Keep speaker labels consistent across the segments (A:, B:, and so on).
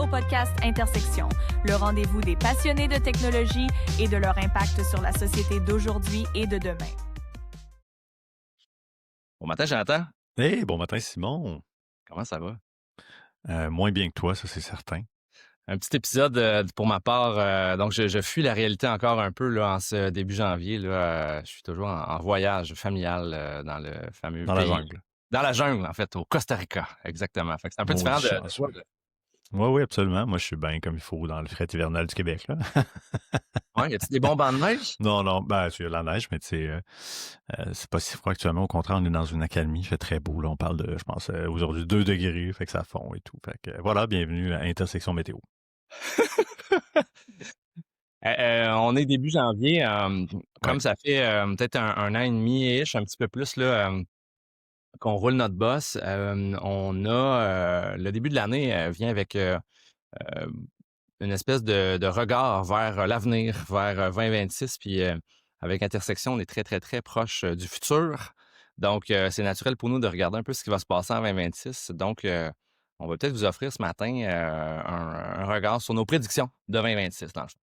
A: podcast Intersection, le rendez-vous des passionnés de technologie et de leur impact sur la société d'aujourd'hui et de demain.
B: Bon matin, Jonathan.
C: Hey, bon matin, Simon.
B: Comment ça va?
C: Moins bien que toi, ça, c'est certain.
B: Un petit épisode pour ma part. Donc, je fuis la réalité encore un peu là, en ce début janvier. Là, je suis toujours en voyage familial dans le fameux
C: Dans
B: pays.
C: la jungle.
B: Dans la jungle, en fait, au Costa Rica, exactement. Fait que c'est un peu
C: Maudit
B: différent de
C: chanceux.
B: toi.
C: Oui, absolument. Moi, je suis bien comme il faut dans le fret hivernal du Québec, là.
B: Ouais, y a-t-il des bons bancs de neige?
C: Non, ben, tu as la neige, mais tu sais, c'est pas si froid actuellement. Au contraire, on est dans une accalmie, il fait très beau, là. On parle de, je pense, aujourd'hui 2 degrés, fait que ça fond et tout. Fait que voilà, bienvenue à Intersection Météo.
B: On est début janvier. Comme
C: Ouais.
B: ça fait peut-être un an et demi-ish, un petit peu plus, là, qu'on roule notre boss, on a le début de l'année vient avec une espèce de regard vers l'avenir, vers 2026. Puis avec Intersection, on est très, très, très proche du futur. Donc, c'est naturel pour nous de regarder un peu ce qui va se passer en 2026. Donc, on va peut-être vous offrir ce matin un regard sur nos prédictions de 2026, dans le fond.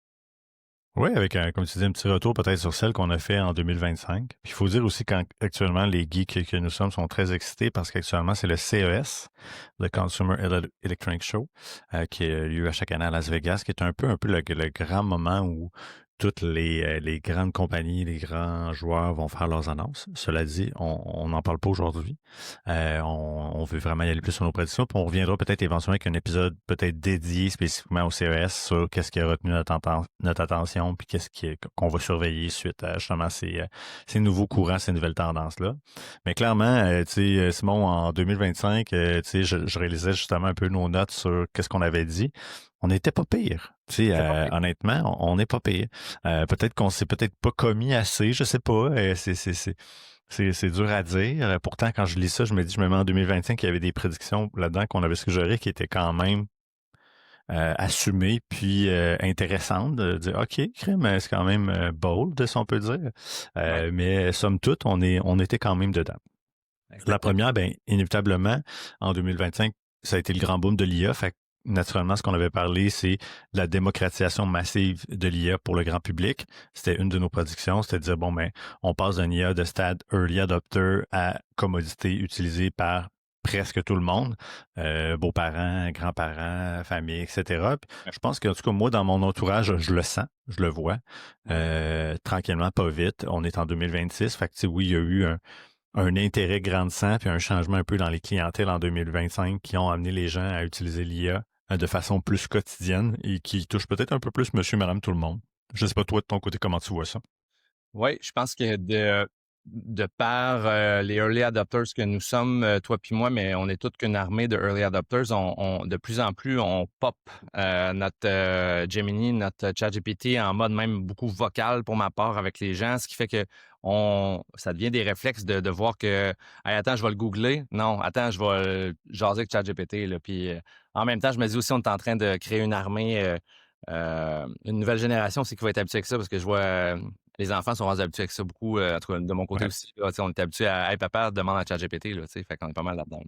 C: Oui, avec, comme tu dis, un petit retour peut-être sur celle qu'on a fait en 2025. Puis il faut dire aussi qu'actuellement, les geeks que nous sommes sont très excités parce qu'actuellement, c'est le CES, le Consumer Electronics Show, qui a lieu à chaque année à Las Vegas, qui est un peu le grand moment où toutes les grandes compagnies, les grands joueurs vont faire leurs annonces. Cela dit, on n'en parle pas aujourd'hui. On veut vraiment y aller plus sur nos prédictions, puis on reviendra peut-être éventuellement avec un épisode peut-être dédié spécifiquement au CES sur qu'est-ce qui a retenu notre attention, puis qu'on va surveiller suite à justement ces nouveaux courants, ces nouvelles tendances-là. Mais clairement, tu sais, Simon, en 2025, tu sais, je réalisais justement un peu nos notes sur qu'est-ce qu'on avait dit. On n'était pas pire. Tu sais, honnêtement, on n'est pas pire. Peut-être qu'on s'est peut-être pas commis assez, je sais pas. C'est dur à dire. Pourtant, quand je lis ça, je me mets en 2025, il y avait des prédictions là-dedans qu'on avait suggérées qui étaient quand même assumées puis intéressantes. De dire, OK, crime, c'est quand même bold, si on peut dire.
B: Ouais.
C: Mais somme toute, on était quand même dedans. La première, bien, inévitablement, en 2025, ça a été le grand boom de l'IA. Fait que, naturellement, ce qu'on avait parlé, c'est la démocratisation massive de l'IA pour le grand public. C'était une de nos prédictions, c'était de dire, bon, ben, on passe d'un IA de stade early adopter à commodité utilisée par presque tout le monde, beaux-parents, grands-parents, famille, etc. Puis, je pense qu'en tout cas, moi, dans mon entourage, je le sens, je le vois, tranquillement, pas vite. On est en 2026, fait que, tu sais, oui, il y a eu un intérêt grandissant puis un changement un peu dans les clientèles en 2025 qui ont amené les gens à utiliser l'IA de façon plus quotidienne et qui touche peut-être un peu plus monsieur, madame, tout le monde. Je sais pas, toi, de ton côté, comment tu vois ça?
B: Oui, je pense que de par les early adopters que nous sommes, toi puis moi, mais on est toute qu'une armée de early adopters, de plus en plus, on pop notre Gemini, notre ChatGPT en mode même beaucoup vocal pour ma part avec les gens, ce qui fait que ça devient des réflexes de voir que hey, attends, je vais le googler. Non, attends, je vais jaser avec ChatGPT. Là. Puis en même temps, je me dis aussi, on est en train de créer une armée, une nouvelle génération aussi qui va être habituée avec ça parce que je vois les enfants sont rendus habitués avec ça beaucoup. En tout cas, de mon côté
C: Ouais.
B: aussi. Là, on est habitué à hey, papa, demande à ChatGPT. Là, fait qu'on est pas mal là-dedans.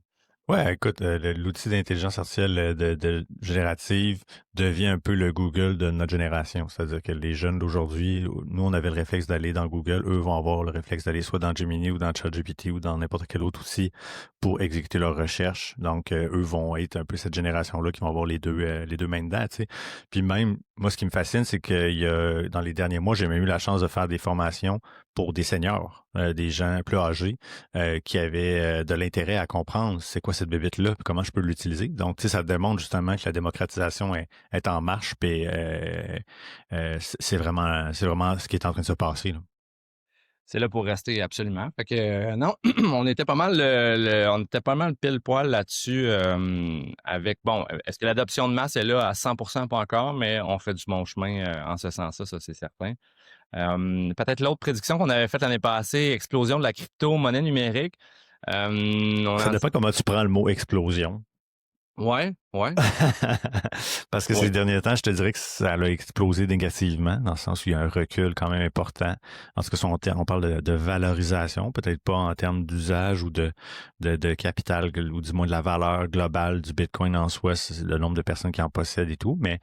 C: Ouais, écoute, l'outil d'intelligence artificielle de générative devient un peu le Google de notre génération. C'est-à-dire que les jeunes d'aujourd'hui, nous, on avait le réflexe d'aller dans Google, eux vont avoir le réflexe d'aller soit dans Gemini ou dans ChatGPT ou dans n'importe quel autre outil pour exécuter leurs recherches. Donc, eux vont être un peu cette génération-là qui vont avoir les deux mains dedans, tu sais. Puis même, moi, ce qui me fascine, c'est qu'il y a, dans les derniers mois, j'ai même eu la chance de faire des formations pour des seniors, des gens plus âgés qui avaient de l'intérêt à comprendre c'est quoi cette bébête-là puis comment je peux l'utiliser. Donc, tu sais, ça démontre justement que la démocratisation est en marche puis c'est vraiment ce qui est en train de se passer, là.
B: C'est là pour rester, absolument. Fait que non, on était pas mal on était pas mal pile poil là-dessus avec bon, est-ce que l'adoption de masse est là à 100% pas encore, mais on fait du bon chemin en ce sens-là, ça c'est certain. Peut-être l'autre prédiction qu'on avait faite l'année passée, explosion de la crypto-monnaie numérique.
C: Ça dépend comment tu prends le mot explosion.
B: Ouais, ouais.
C: Parce que ces
B: Ouais.
C: derniers temps, je te dirais que ça a explosé négativement, dans le sens où il y a un recul quand même important. En tout cas, si on parle de valorisation, peut-être pas en termes d'usage ou de capital, ou du moins de la valeur globale du Bitcoin en soi, c'est le nombre de personnes qui en possèdent et tout, mais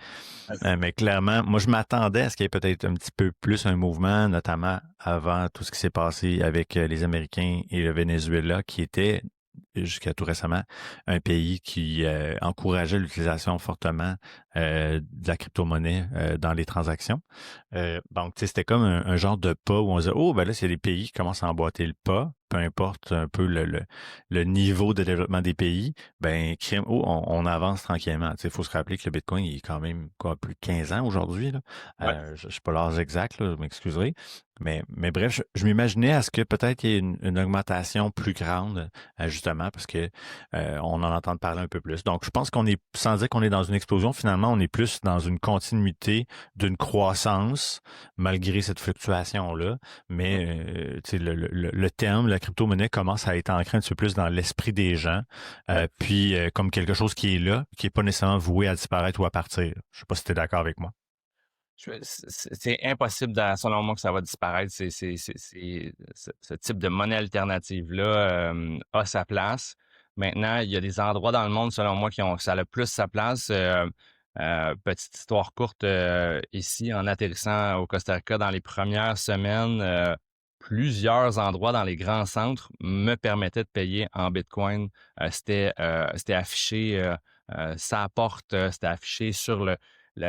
C: clairement, moi, je m'attendais à ce qu'il y ait peut-être un petit peu plus un mouvement, notamment avant tout ce qui s'est passé avec les Américains et le Venezuela, qui était jusqu'à tout récemment un pays qui encourageait l'utilisation fortement de la crypto-monnaie dans les transactions. Donc, tu sais, c'était comme un genre de pas où on disait, oh, ben là, c'est des pays qui commencent à emboîter le pas, peu importe un peu le niveau de développement des pays, ben, on avance tranquillement. Tu sais, il faut se rappeler que le Bitcoin, il est quand même, quoi, plus de 15 ans aujourd'hui, là.
B: Ouais.
C: Je ne sais pas l'âge exact, là, vous m'excuserez. Mais bref, je m'imaginais à ce que peut-être il y ait une augmentation plus grande, justement, parce que on en entend parler un peu plus. Donc, je pense qu'on est, sans dire qu'on est dans une explosion, finalement, on est plus dans une continuité d'une croissance, malgré cette fluctuation-là. Mais, tu sais, le terme, la crypto-monnaie commence à être ancré un petit peu plus dans l'esprit des gens,
B: Ouais.
C: puis comme quelque chose qui est là, qui n'est pas nécessairement voué à disparaître ou à partir. Je sais pas si tu es d'accord avec moi.
B: C'est impossible, selon moi, que ça va disparaître. Ce type de monnaie alternative-là a sa place. Maintenant, il y a des endroits dans le monde, selon moi, ça a plus sa place. Petite histoire courte, ici, en atterrissant au Costa Rica dans les premières semaines, plusieurs endroits dans les grands centres me permettaient de payer en Bitcoin. C'était affiché sa porte, c'était affiché sur tu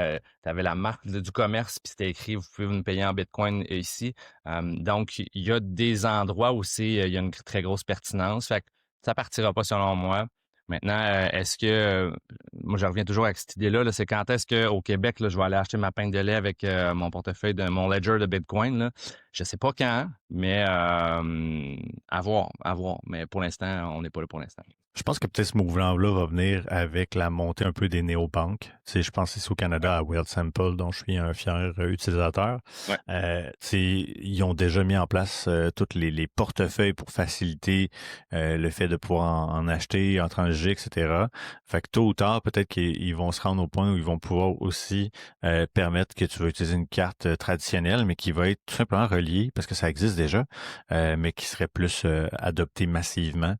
B: avais la marque du commerce, puis c'était écrit, vous pouvez nous payer en Bitcoin ici. Donc, il y a des endroits où il y a une très grosse pertinence. Fait que ça partira pas selon moi. Maintenant, est-ce que, moi, je reviens toujours avec cette idée-là, là, c'est quand est-ce qu'au Québec, là, je vais aller acheter ma pinte de lait avec mon portefeuille mon ledger de Bitcoin, là. Je sais pas quand, mais à voir, à voir. Mais pour l'instant, on n'est pas là pour l'instant.
C: Je pense que peut-être ce mouvement-là va venir avec la montée un peu des néobanques. Tu sais, je pense ici au Canada à Wealthsimple, dont je suis un fier utilisateur.
B: Ouais.
C: Tu sais, ils ont déjà mis en place tous les portefeuilles pour faciliter le fait de pouvoir en acheter, en transiger, etc. Fait que tôt ou tard, peut-être qu'ils vont se rendre au point où ils vont pouvoir aussi permettre que tu vas utiliser une carte traditionnelle, mais qui va être tout simplement reliée, parce que ça existe déjà, mais qui serait plus adoptée massivement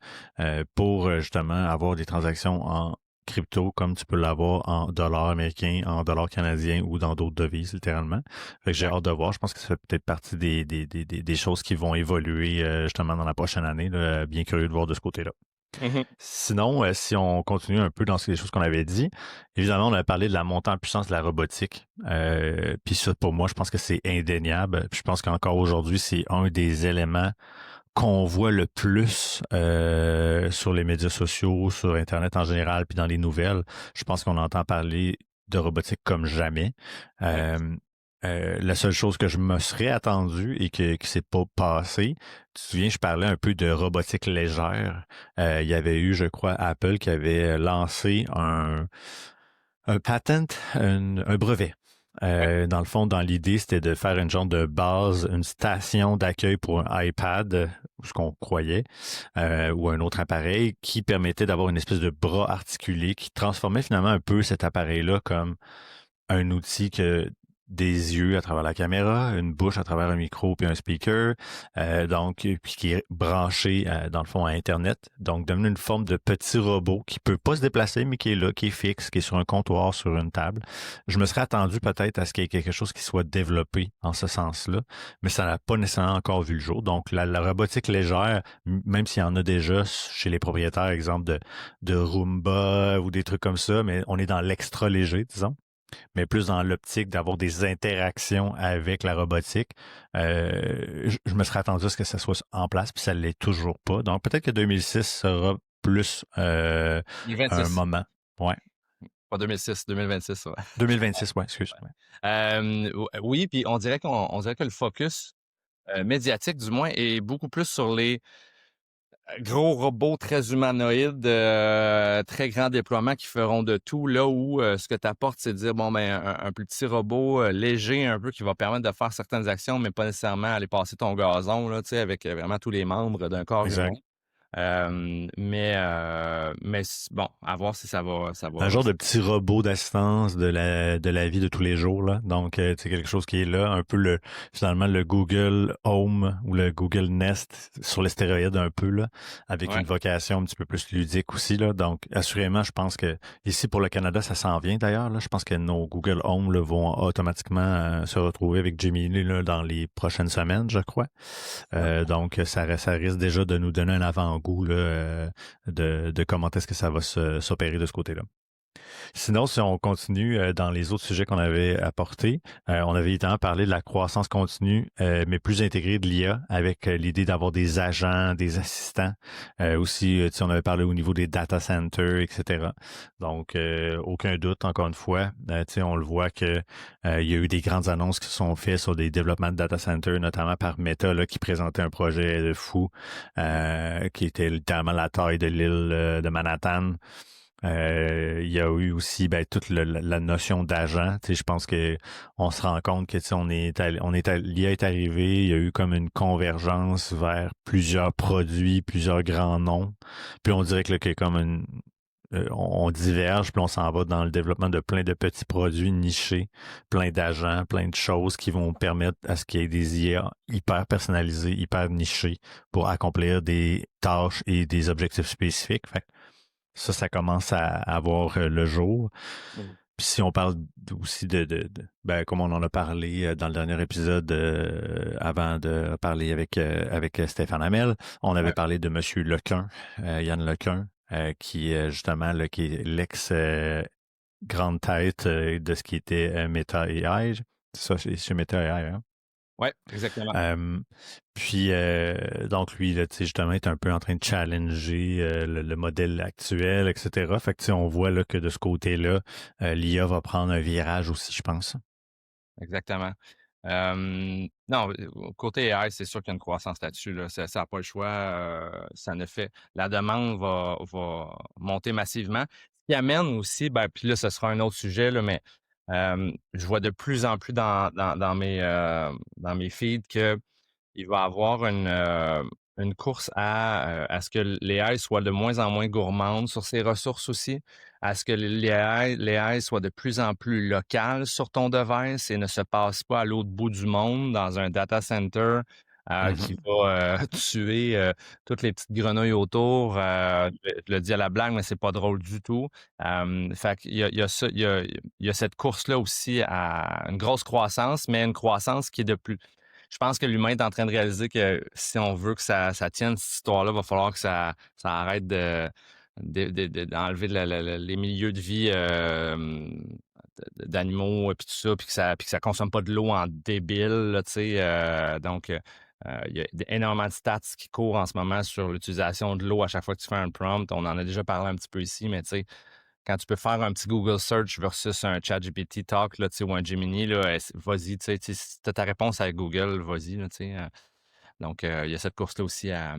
C: pour justement avoir des transactions en crypto comme tu peux l'avoir en dollars américains, en dollars canadiens ou dans d'autres devises, littéralement. Fait que j'ai hâte de voir. Je pense que ça fait peut-être partie des choses qui vont évoluer justement dans la prochaine année. Là. Bien curieux de voir de ce côté-là.
B: Mhm.
C: Sinon, si on continue un peu dans les choses qu'on avait dit, évidemment, on a parlé de la montée en puissance de la robotique. Puis ça, pour moi, je pense que c'est indéniable. Puis je pense qu'encore aujourd'hui, c'est un des éléments qu'on voit le plus sur les médias sociaux, sur Internet en général, puis dans les nouvelles. Je pense qu'on entend parler de robotique comme jamais.
B: Ouais.
C: La seule chose que je me serais attendu et qui s'est pas passé, tu te souviens, je parlais un peu de robotique légère. Il y avait eu, je crois, Apple qui avait lancé un patent, un brevet.
B: Ouais.
C: Dans le fond, dans l'idée, c'était de faire une genre de base, une station d'accueil pour un iPad, ce qu'on croyait, ou un autre appareil, qui permettait d'avoir une espèce de bras articulé qui transformait finalement un peu cet appareil-là comme un outil que des yeux à travers la caméra, une bouche à travers un micro puis un speaker, donc puis qui est branché dans le fond à Internet, donc devenu une forme de petit robot qui peut pas se déplacer mais qui est là, qui est fixe, qui est sur un comptoir, sur une table. Je me serais attendu peut-être à ce qu'il y ait quelque chose qui soit développé en ce sens-là, mais ça n'a pas nécessairement encore vu le jour. Donc la robotique légère, même s'il y en a déjà chez les propriétaires, exemple de Roomba ou des trucs comme ça, mais on est dans l'extra léger, disons, mais plus dans l'optique d'avoir des interactions avec la robotique. Je me serais attendu à ce que ça soit en place, puis ça ne l'est toujours pas. Donc peut-être que 2006 sera plus un
B: 2026.
C: moment. Ouais.
B: Pas 2006, 2026, ouais.
C: 2026, ouais, excuse. Ouais.
B: Oui, puis on dirait que le focus médiatique, du moins, est beaucoup plus sur les gros robots très humanoïdes, très grands déploiements qui feront de tout, là où ce que tu apportes, c'est de dire, bon, ben, un plus petit robot léger un peu qui va permettre de faire certaines actions, mais pas nécessairement aller passer ton gazon, là, tu sais, avec vraiment tous les membres d'un corps humain.
C: Exact.
B: Bon, à voir si ça va.
C: Un genre de petit robot d'assistance de la vie de tous les jours, là. Donc, c'est quelque chose qui est là, un peu finalement, le Google Home ou le Google Nest sur les stéroïdes un peu, là, avec
B: Ouais.
C: une vocation un petit peu plus ludique aussi, là. Donc, assurément, je pense que ici, pour le Canada, ça s'en vient d'ailleurs, là. Je pense que nos Google Home, là, vont automatiquement se retrouver avec Gemini, là, dans les prochaines semaines, je crois. Donc, ça risque déjà de nous donner un avant-goût, là, de comment est-ce que ça va s'opérer de ce côté-là. Sinon, si on continue dans les autres sujets qu'on avait apportés, on avait évidemment parlé de la croissance continue, mais plus intégrée de l'IA, avec l'idée d'avoir des agents, des assistants. Aussi, on avait parlé au niveau des data centers, etc. Donc, aucun doute, encore une fois, on le voit que il y a eu des grandes annonces qui sont faites sur des développements de data centers, notamment par Meta, là, qui présentait un projet de fou, qui était littéralement la taille de l'île de Manhattan. Il y a eu aussi toute la notion d'agent. Je pense que on se rend compte que l'IA est arrivé, il y a eu comme une convergence vers plusieurs produits, plusieurs grands noms. Puis on dirait que là, qu'il y a comme on diverge, puis on s'en va dans le développement de plein de petits produits nichés, plein d'agents, plein de choses qui vont permettre à ce qu'il y ait des IA hyper personnalisés, hyper nichés pour accomplir des tâches et des objectifs spécifiques. Fait que ça commence à avoir le jour.
B: Mhm.
C: Puis si on parle aussi comme on en a parlé dans le dernier épisode avant de parler avec Stéphane Hamel, on avait
B: Ouais.
C: parlé de Monsieur Lequin, Yann Lequin, qui justement là, qui est l'ex grande tête de ce qui était Meta AI. C'est ça, chez Meta AI, hein?
B: Ouais, exactement.
C: Puis, donc, lui, là, justement, est un peu en train de challenger le modèle actuel, etc. Fait que, on voit là, que de ce côté-là, l'IA va prendre un virage aussi, je pense.
B: Exactement. Non, côté AI, c'est sûr qu'il y a une croissance là-dessus. Là. Ça n'a pas le choix. Ça ne fait. La demande va monter massivement. Ce qui amène aussi, puis là, ce sera un autre sujet, là, mais je vois de plus en plus dans mes feeds que il va y avoir une course à ce que l'AI soit de moins en moins gourmande sur ses ressources aussi, à ce que l'AI soit de plus en plus locale sur ton device et ne se passe pas à l'autre bout du monde dans un data center qui va tuer toutes les petites grenouilles autour. Je le dis à la blague, mais c'est pas drôle du tout. Fait qu'il y a ça, il y a cette course-là aussi à une grosse croissance, mais une croissance qui est de plus. Je pense que l'humain est en train de réaliser que si on veut que ça tienne, cette histoire-là, il va falloir que ça arrête d'enlever les milieux de vie d'animaux et puis tout ça, puis que ça consomme pas de l'eau en débile, là, tu sais. Donc, il y a énormément de stats qui courent en ce moment sur l'utilisation de l'eau à chaque fois que tu fais un prompt. On en a déjà parlé un petit peu ici, mais tu sais, quand tu peux faire un petit Google Search versus un ChatGPT Talk là, ou un Gemini, là, vas-y, si tu as ta réponse avec Google, vas-y. Là, donc, il y a cette course-là aussi à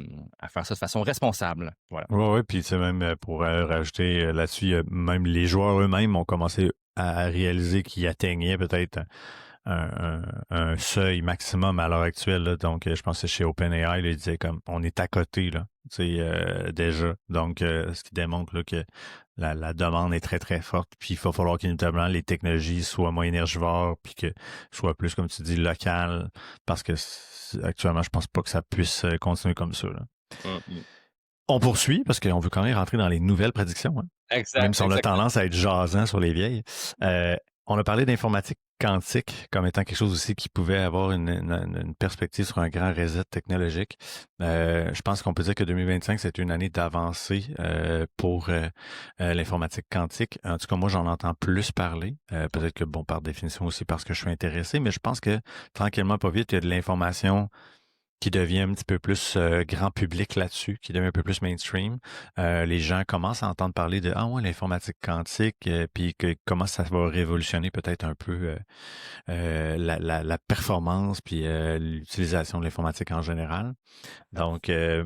B: faire ça de façon responsable. Voilà.
C: Oui, puis c'est même pour rajouter là-dessus, même les joueurs eux-mêmes ont commencé à réaliser qu'ils atteignaient peut-être un seuil maximum à l'heure actuelle. Là. Donc, je pense que chez OpenAI, là, ils disaient comme on est à côté là, déjà. Donc, ce qui démontre là, que la demande est très, très forte. Puis il va falloir qu'évidemment les technologies soient moins énergivores, puis que soient plus, comme tu dis, locales, parce que actuellement, je pense pas que ça puisse continuer comme ça. Là.
B: Mm-hmm.
C: On poursuit parce qu'on veut quand même rentrer dans les nouvelles prédictions. Hein? Même si on a tendance à être jasant sur les vieilles. On a parlé d'informatique quantique comme étant quelque chose aussi qui pouvait avoir une perspective sur un grand reset technologique. Je pense qu'on peut dire que 2025, c'est une année d'avancée pour l'informatique quantique. En tout cas, moi, j'en entends plus parler. Peut-être que, bon, par définition aussi parce que je suis intéressé, mais je pense que tranquillement, pas vite, il y a de l'information qui devient un petit peu plus grand public là-dessus, qui devient un peu plus mainstream. Les gens commencent à entendre parler de l'informatique quantique, puis comment ça va révolutionner peut-être un peu la performance puis l'utilisation de l'informatique en général. Donc, je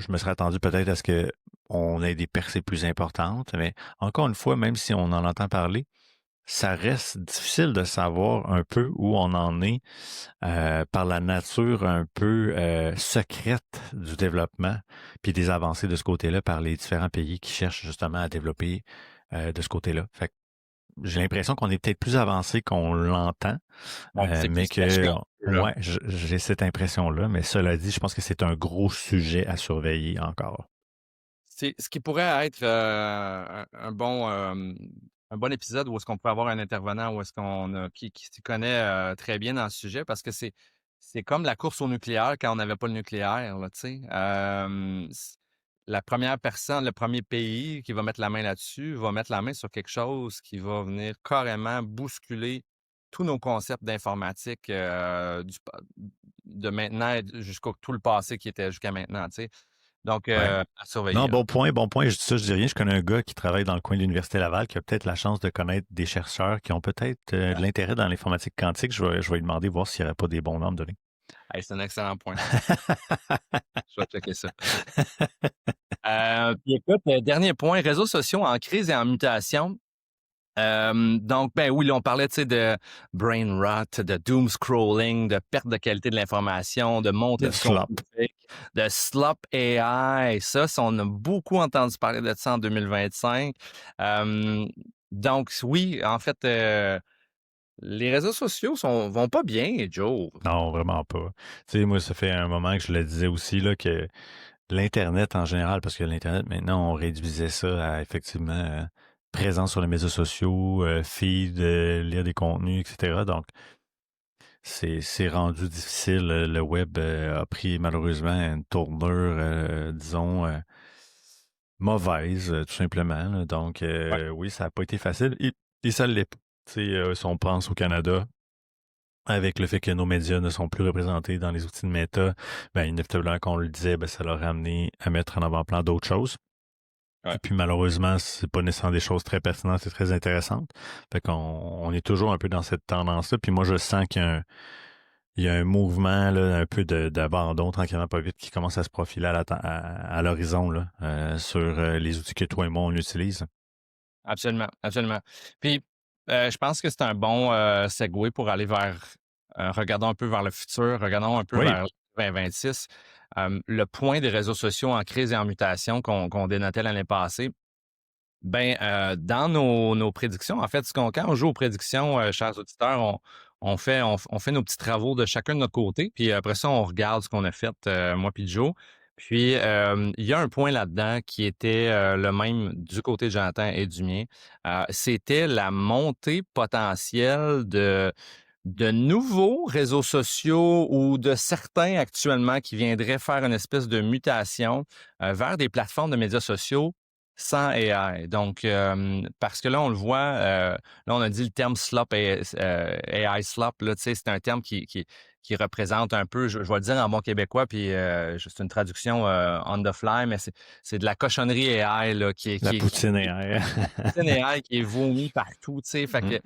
C: me serais attendu peut-être à ce que on ait des percées plus importantes, mais encore une fois, même si on en entend parler, ça reste difficile de savoir un peu où on en est par la nature un peu secrète du développement, puis des avancées de ce côté-là par les différents pays qui cherchent justement à développer de ce côté-là. Fait que j'ai l'impression qu'on est peut-être plus avancé qu'on l'entend,
B: C'est
C: mais
B: plus caché
C: que
B: un peu, là.
C: ouais, j'ai cette impression-là. Mais cela dit, je pense que c'est un gros sujet à surveiller encore.
B: C'est ce qui pourrait être un bon épisode où est-ce qu'on peut avoir un intervenant où est-ce qui s'y connaît très bien dans le sujet parce que c'est comme la course au nucléaire quand on n'avait pas le nucléaire, là, tu sais. La première personne, le premier pays qui va mettre la main là-dessus va mettre la main sur quelque chose qui va venir carrément bousculer tous nos concepts d'informatique de maintenant jusqu'au tout le passé qui était jusqu'à maintenant, tu sais. Donc,
C: Ouais.
B: à surveiller.
C: Non,
B: Là.
C: bon point, bon point. Je dis ça, je dis rien. Je connais un gars qui travaille dans le coin de l'Université Laval qui a peut-être la chance de connaître des chercheurs qui ont peut-être de l'intérêt dans l'informatique quantique. Je vais lui demander voir s'il n'y aurait pas des bons noms à me donner.
B: Hey, c'est un excellent point. Je vais checker ça. Puis écoute, dernier point, réseaux sociaux en crise et en mutation. Donc, ben oui, là, on parlait, tu sais, de brain rot, de doom scrolling, de perte de qualité de l'information, de montée
C: De
B: du
C: slop.
B: contenu, de slop AI. Ça, on a beaucoup entendu parler de ça en 2025. Donc, oui, en fait, les réseaux sociaux vont pas bien, Joe.
C: Non, vraiment pas. Tu sais, moi, ça fait un moment que je le disais aussi, là, que l'Internet en général, parce que l'Internet, maintenant, on réduisait ça à effectivement présence sur les médias sociaux, feed, lire des contenus, etc. Donc, c'est rendu difficile. Le web a pris malheureusement une tournure, disons, mauvaise, tout simplement. Là. Donc,
B: Ouais.
C: oui, ça n'a pas été facile. Et ça l'est pas. Tu sais, si on pense au Canada, avec le fait que nos médias ne sont plus représentés dans les outils de méta, ben, inévitablement, qu'on le disait, ben, ça leur a amené à mettre en avant-plan d'autres choses.
B: Ouais.
C: Et puis malheureusement, c'est pas nécessairement des choses très pertinentes et très intéressantes. Fait qu'on on est toujours un peu dans cette tendance-là. Puis moi, je sens il y a un mouvement là, un peu d'abandon, tranquillement pas vite, qui commence à se profiler à l'horizon là, sur les outils que toi et moi, on utilise.
B: Absolument, absolument. Puis, je pense que c'est un bon segue pour aller regardons un peu vers le futur, regardons un peu
C: Oui,
B: vers 2026. Le point des réseaux sociaux en crise et en mutation qu'on dénotait l'année passée, ben, dans nos prédictions, en fait, quand on joue aux prédictions, chers auditeurs, on fait nos petits travaux de chacun de notre côté, puis après ça, on regarde ce qu'on a fait, moi puis Joe. Puis, il y a un point là-dedans qui était le même du côté de Jonathan et du mien. C'était la montée potentielle de nouveaux réseaux sociaux ou de certains actuellement qui viendraient faire une espèce de mutation vers des plateformes de médias sociaux sans AI. Donc, parce que là, on le voit, là, on a dit le terme slop, AI slop, là, tu sais, c'est un terme qui représente un peu, je vais le dire en bon québécois, puis c'est une traduction on the fly, mais c'est de la cochonnerie AI, là,
C: la poutine AI.
B: poutine AI qui est vomi partout, tu sais, fait que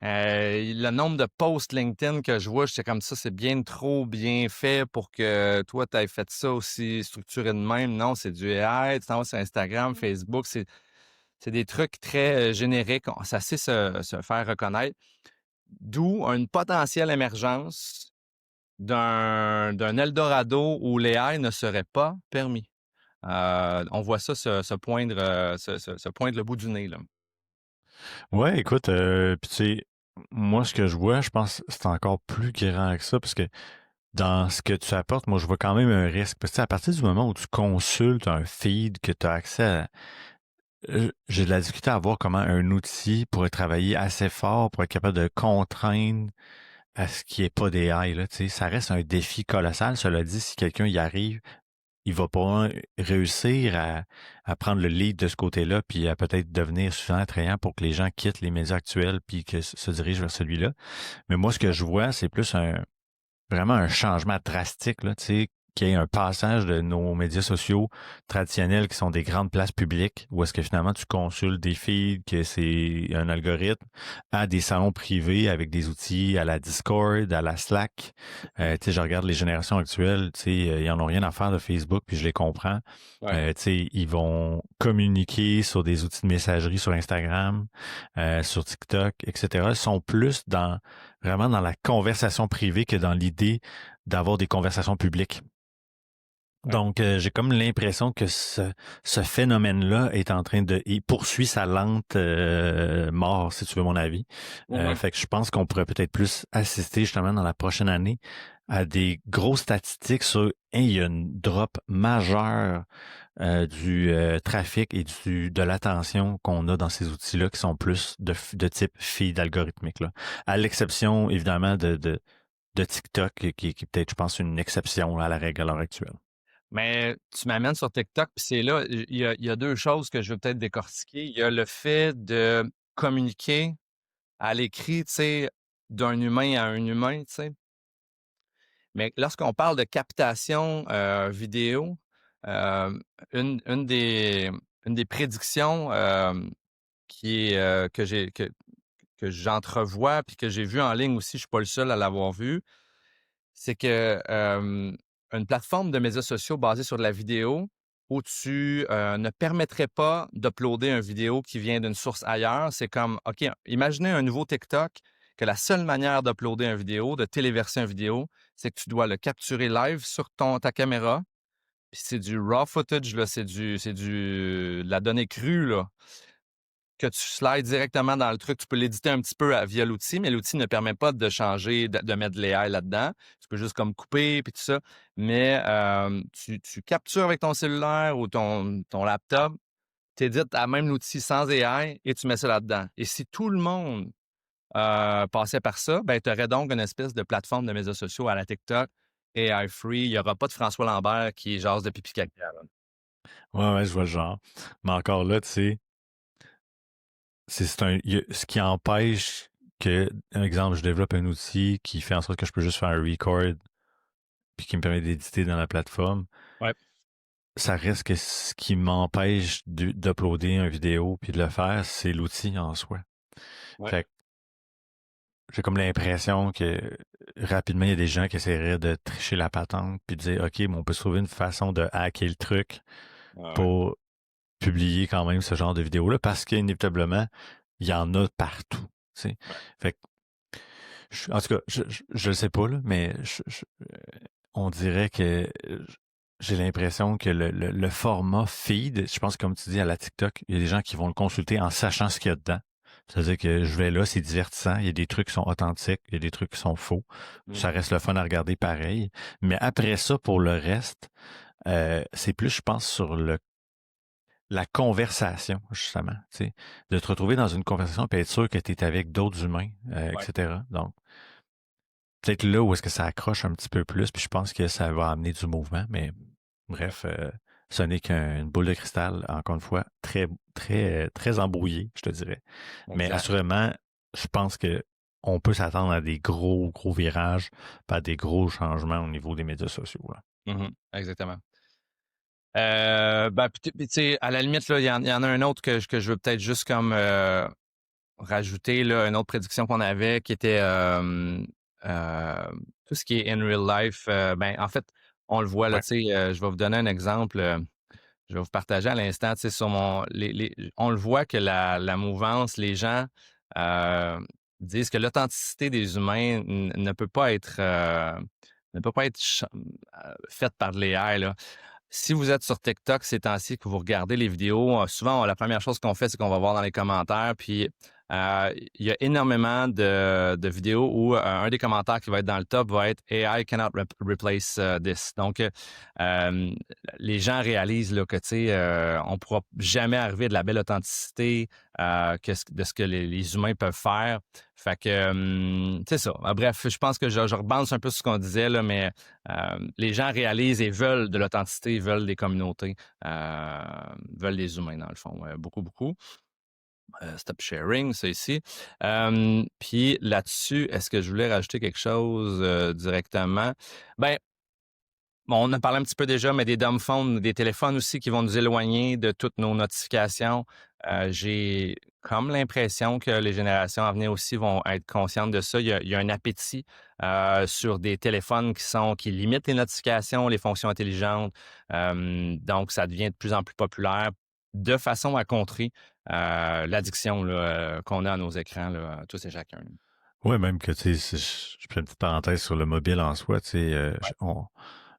B: le nombre de posts LinkedIn que je vois, j'étais comme ça, c'est bien trop bien fait pour que toi, tu aies fait ça aussi structuré de même. Non, c'est du AI, tu t'en vas sur Instagram, Facebook, c'est des trucs très génériques. Ça sait se faire reconnaître. D'où une potentielle émergence d'un Eldorado où l'AI ne serait pas permis. On voit ça se poindre le bout du nez, là.
C: Ouais, écoute, puis tu sais, moi, ce que je vois, je pense que c'est encore plus grand que ça, parce que dans ce que tu apportes, moi, je vois quand même un risque. Parce que tu sais, à partir du moment où tu consultes un feed, que tu as accès à... J'ai de la difficulté à voir comment un outil pourrait travailler assez fort pour être capable de contraindre à ce qui est pas des AI, là, tu sais. Ça reste un défi colossal. Cela dit, si quelqu'un y arrive, il va pas réussir à prendre le lead de ce côté-là, puis à peut-être devenir suffisamment attrayant pour que les gens quittent les médias actuels puis que se dirigent vers celui-là. Mais moi, ce que je vois, c'est plus vraiment un changement drastique, là, tu sais, qu'il y ait un passage de nos médias sociaux traditionnels qui sont des grandes places publiques où est-ce que finalement tu consultes des feeds, que c'est un algorithme, à des salons privés avec des outils à la Discord, à la Slack. Tu sais, je regarde les générations actuelles, tu sais, ils en ont rien à faire de Facebook, puis je les comprends.
B: Ouais.
C: Tu sais, ils vont communiquer sur des outils de messagerie sur Instagram, sur TikTok, etc. Ils sont plus vraiment dans la conversation privée que dans l'idée d'avoir des conversations publiques.
B: Ouais.
C: Donc, j'ai comme l'impression que ce phénomène-là est en train il poursuit sa lente mort, si tu veux mon avis. Fait que je pense qu'on pourrait peut-être plus assister justement dans la prochaine année à des grosses statistiques sur, il y a une drop majeure du trafic et de l'attention qu'on a dans ces outils-là qui sont plus de type feed algorithmique, là. À l'exception, évidemment, de TikTok, qui est peut-être, je pense, une exception à la règle à l'heure actuelle.
B: Mais tu m'amènes sur TikTok, puis c'est là, il y a deux choses que je veux peut-être décortiquer. Il y a le fait de communiquer à l'écrit, tu sais, d'un humain à un humain, tu sais. Mais lorsqu'on parle de captation vidéo, euh, une des prédictions qui est, que j'entrevois puis que j'ai vu en ligne aussi, je suis pas le seul à l'avoir vu, c'est que une plateforme de médias sociaux basée sur de la vidéo où tu ne permettrais pas d'uploader une vidéo qui vient d'une source ailleurs, c'est comme, OK, imaginez un nouveau TikTok que la seule manière d'uploader une vidéo, de téléverser une vidéo, c'est que tu dois le capturer live sur ta caméra. Puis c'est du raw footage, là, de la donnée crue, là, que tu slides directement dans le truc. Tu peux l'éditer un petit peu via l'outil, mais l'outil ne permet pas de changer, de mettre de l'AI là-dedans. Tu peux juste comme couper puis tout ça. Mais tu captures avec ton cellulaire ou ton laptop, tu édites à même l'outil sans AI et tu mets ça là-dedans. Et si tout le monde passait par ça, ben, tu aurais donc une espèce de plateforme de médias sociaux à la TikTok, AI free. Il n'y aura pas de François Lambert qui jase de pipi caca, là.
C: Ouais, je vois le genre. Mais encore là, tu sais, ce qui empêche que, un exemple, je développe un outil qui fait en sorte que je peux juste faire un record puis qui me permet d'éditer dans la plateforme.
B: Ouais.
C: Ça reste que ce qui m'empêche d'uploader une vidéo puis de le faire, c'est l'outil en soi.
B: Ouais.
C: Fait que j'ai comme l'impression que rapidement, il y a des gens qui essaieraient de tricher la patente puis de dire, OK, mais on peut se trouver une façon de hacker le truc
B: Ouais.
C: pour publier quand même ce genre de vidéo-là parce qu'inévitablement, il y en a partout. Tu sais.
B: Ouais.
C: Fait que, en tout cas, je le sais pas, là, mais on dirait que j'ai l'impression que le format feed, je pense comme tu dis à la TikTok, il y a des gens qui vont le consulter en sachant ce qu'il y a dedans. C'est-à-dire que je vais là, c'est divertissant, il y a des trucs qui sont authentiques, il y a des trucs qui sont faux. Ça reste le fun à regarder pareil. Mais après ça, pour le reste, c'est plus, je pense, sur la conversation, justement. Tu sais, de te retrouver dans une conversation et être sûr que tu es avec d'autres humains,
B: Ouais.
C: etc. Donc, peut-être là où est-ce que ça accroche un petit peu plus, puis je pense que ça va amener du mouvement, mais bref, ce n'est qu'une boule de cristal, encore une fois, très, très, très embrouillée, je te dirais. Mais
B: Exact.
C: assurément, je pense que on peut s'attendre à des gros, gros virages, pas à des gros changements au niveau des médias sociaux, là.
B: Exactement. Ben, puis tu sais, à la limite, là, il y en a un autre que je veux peut-être juste comme rajouter, là, une autre prédiction qu'on avait qui était tout ce qui est in real life. Ben, en fait, on le voit, là,
C: Ouais.
B: tu sais, je vais vous donner un exemple. Je vais vous partager à l'instant, tu sais, sur on le voit que la mouvance, les gens euh, disent que l'authenticité des humains ne peut pas être faite par de l'AI, là. Si vous êtes sur TikTok ces temps-ci, que vous regardez les vidéos, souvent, la première chose qu'on fait, c'est qu'on va voir dans les commentaires. Puis, il y a énormément de vidéos où un des commentaires qui va être dans le top va être AI cannot replace this. Donc, les gens réalisent là, que, tu sais, on ne pourra jamais arriver de la belle authenticité de ce que les humains peuvent faire. Fait que, c'est ça. Bref, je pense que je rebalance un peu sur ce qu'on disait, là, mais les gens réalisent et veulent de l'authenticité, veulent des communautés, veulent des humains, dans le fond. Beaucoup, beaucoup. Stop sharing, ça ici. Puis là-dessus, est-ce que je voulais rajouter quelque chose directement? Ben, bon, on en parlé un petit peu déjà, mais des dumb phones, des téléphones aussi qui vont nous éloigner de toutes nos notifications. J'ai comme l'impression que les générations à venir aussi vont être conscientes de ça. Il y a un appétit sur des téléphones qui limitent les notifications, les fonctions intelligentes. Donc, ça devient de plus en plus populaire de façon à contrer l'addiction qu'on a à nos écrans, là, tous et chacun.
C: Ouais, même que, tu sais, je fais une petite parenthèse sur le mobile en soi, tu sais,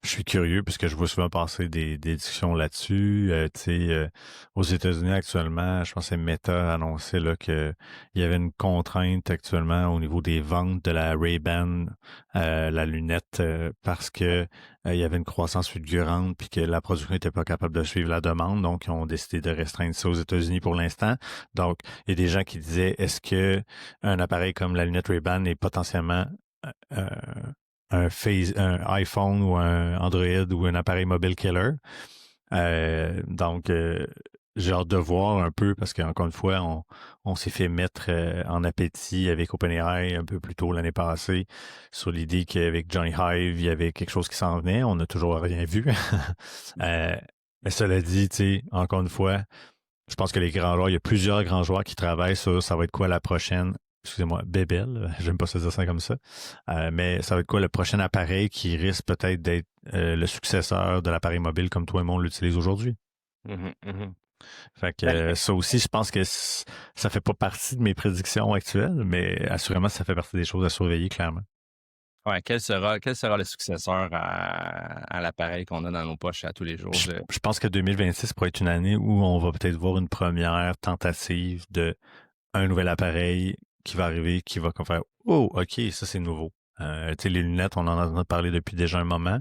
C: je suis curieux parce que je vois souvent passer des discussions là-dessus. Tu sais, aux États-Unis actuellement, je pense que Meta a annoncé là, qu'il y avait une contrainte actuellement au niveau des ventes de la Ray-Ban, la lunette, parce que il y avait une croissance fulgurante puis que la production n'était pas capable de suivre la demande. Donc, ils ont décidé de restreindre ça aux États-Unis pour l'instant. Donc, il y a des gens qui disaient, est-ce que un appareil comme la lunette Ray-Ban est potentiellement euh, un iPhone ou un Android ou un appareil mobile killer. Donc, j'ai hâte de voir un peu parce qu'encore une fois, on s'est fait mettre en appétit avec OpenAI un peu plus tôt l'année passée sur l'idée qu'avec Johnny Hive, il y avait quelque chose qui s'en venait. On n'a toujours rien vu. Mais cela dit, tu sais, encore une fois, je pense que les grands joueurs, il y a plusieurs grands joueurs qui travaillent sur ça va être quoi la prochaine, excusez-moi, bébelle, j'aime pas se dire ça comme ça, mais ça va être quoi le prochain appareil qui risque peut-être d'être le successeur de l'appareil mobile comme toi et moi on l'utilise aujourd'hui. Fait que ça aussi, je pense que ça fait pas partie de mes prédictions actuelles, mais assurément, ça fait partie des choses à surveiller clairement.
B: Ouais, quel sera le successeur à l'appareil qu'on a dans nos poches à tous les jours?
C: Je pense que 2026 pourrait être une année où on va peut-être voir une première tentative de un nouvel appareil qui va arriver, qui va faire « Oh, OK, ça c'est nouveau. » Tu sais, les lunettes, on en a parlé depuis déjà un moment,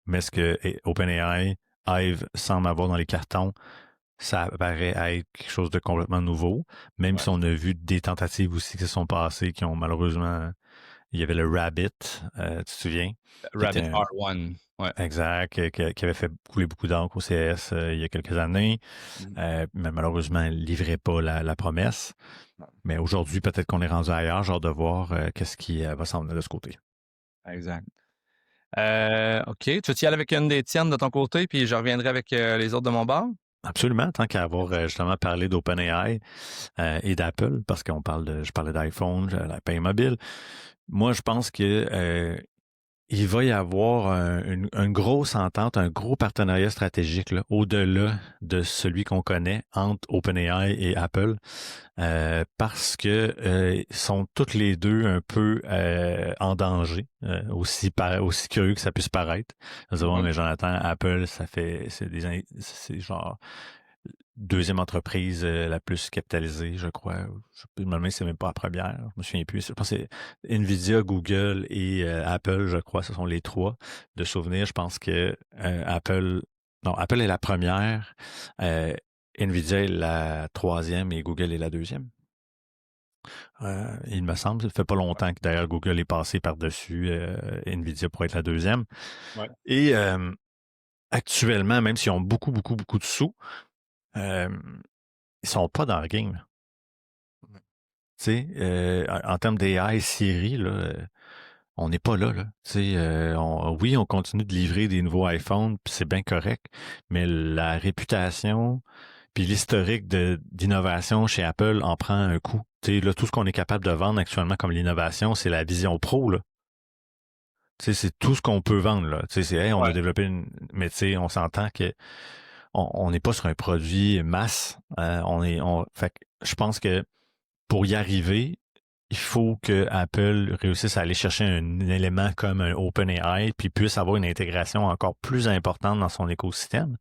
C: mais ce que OpenAI, Hive semble avoir dans les cartons, ça paraît être quelque chose de complètement nouveau, même si on a vu des tentatives aussi qui se sont passées, qui ont malheureusement... Il y avait le Rabbit, tu te souviens?
B: Rabbit R1. Ouais.
C: Exact, qui avait fait couler beaucoup d'encre au CS il y a quelques années, mais malheureusement, il ne livrait pas la promesse. Mais aujourd'hui, peut-être qu'on est rendu ailleurs, genre de voir qu'est-ce qui va s'en venir de ce côté.
B: Exact. OK. Tu veux y aller avec une des tiennes de ton côté, puis je reviendrai avec les autres de mon bord?
C: Absolument, tant qu'à avoir justement parlé d'OpenAI et d'Apple, parce qu'on je parlais d'iPhone, l'appareil mobile. Moi, je pense que il va y avoir une grosse entente, un gros partenariat stratégique là, au-delà de celui qu'on connaît entre OpenAI et Apple, parce que sont toutes les deux un peu en danger, aussi curieux que ça puisse paraître. Mais Jonathan, Apple, c'est genre deuxième entreprise la plus capitalisée, je crois. Je me demande si c'est même pas la première. Je me souviens plus. Je pense que c'est Nvidia, Google et Apple, je crois, ce sont les trois de souvenirs. Je pense que Apple est la première, Nvidia est la troisième et Google est la deuxième. Il me semble, ça fait pas longtemps que d'ailleurs Google est passé par-dessus Nvidia pour être la deuxième.
B: Ouais.
C: Et actuellement, même s'ils ont beaucoup de sous, ils sont pas dans le game. Tu sais, en termes d'AI, Siri, là, on n'est pas là. Oui, on continue de livrer des nouveaux iPhones, puis c'est bien correct, mais la réputation puis l'historique d'innovation chez Apple en prend un coup. Tu sais, là, tout ce qu'on est capable de vendre actuellement comme l'innovation, c'est la Vision Pro, là. Tu sais, c'est tout ce qu'on peut vendre, là. Tu sais, c'est, on a développé mais tu sais, on s'entend que on n'est pas sur un produit masse. Fait que je pense que pour y arriver, il faut que Apple réussisse à aller chercher un élément comme un OpenAI puis puisse avoir une intégration encore plus importante dans son écosystème.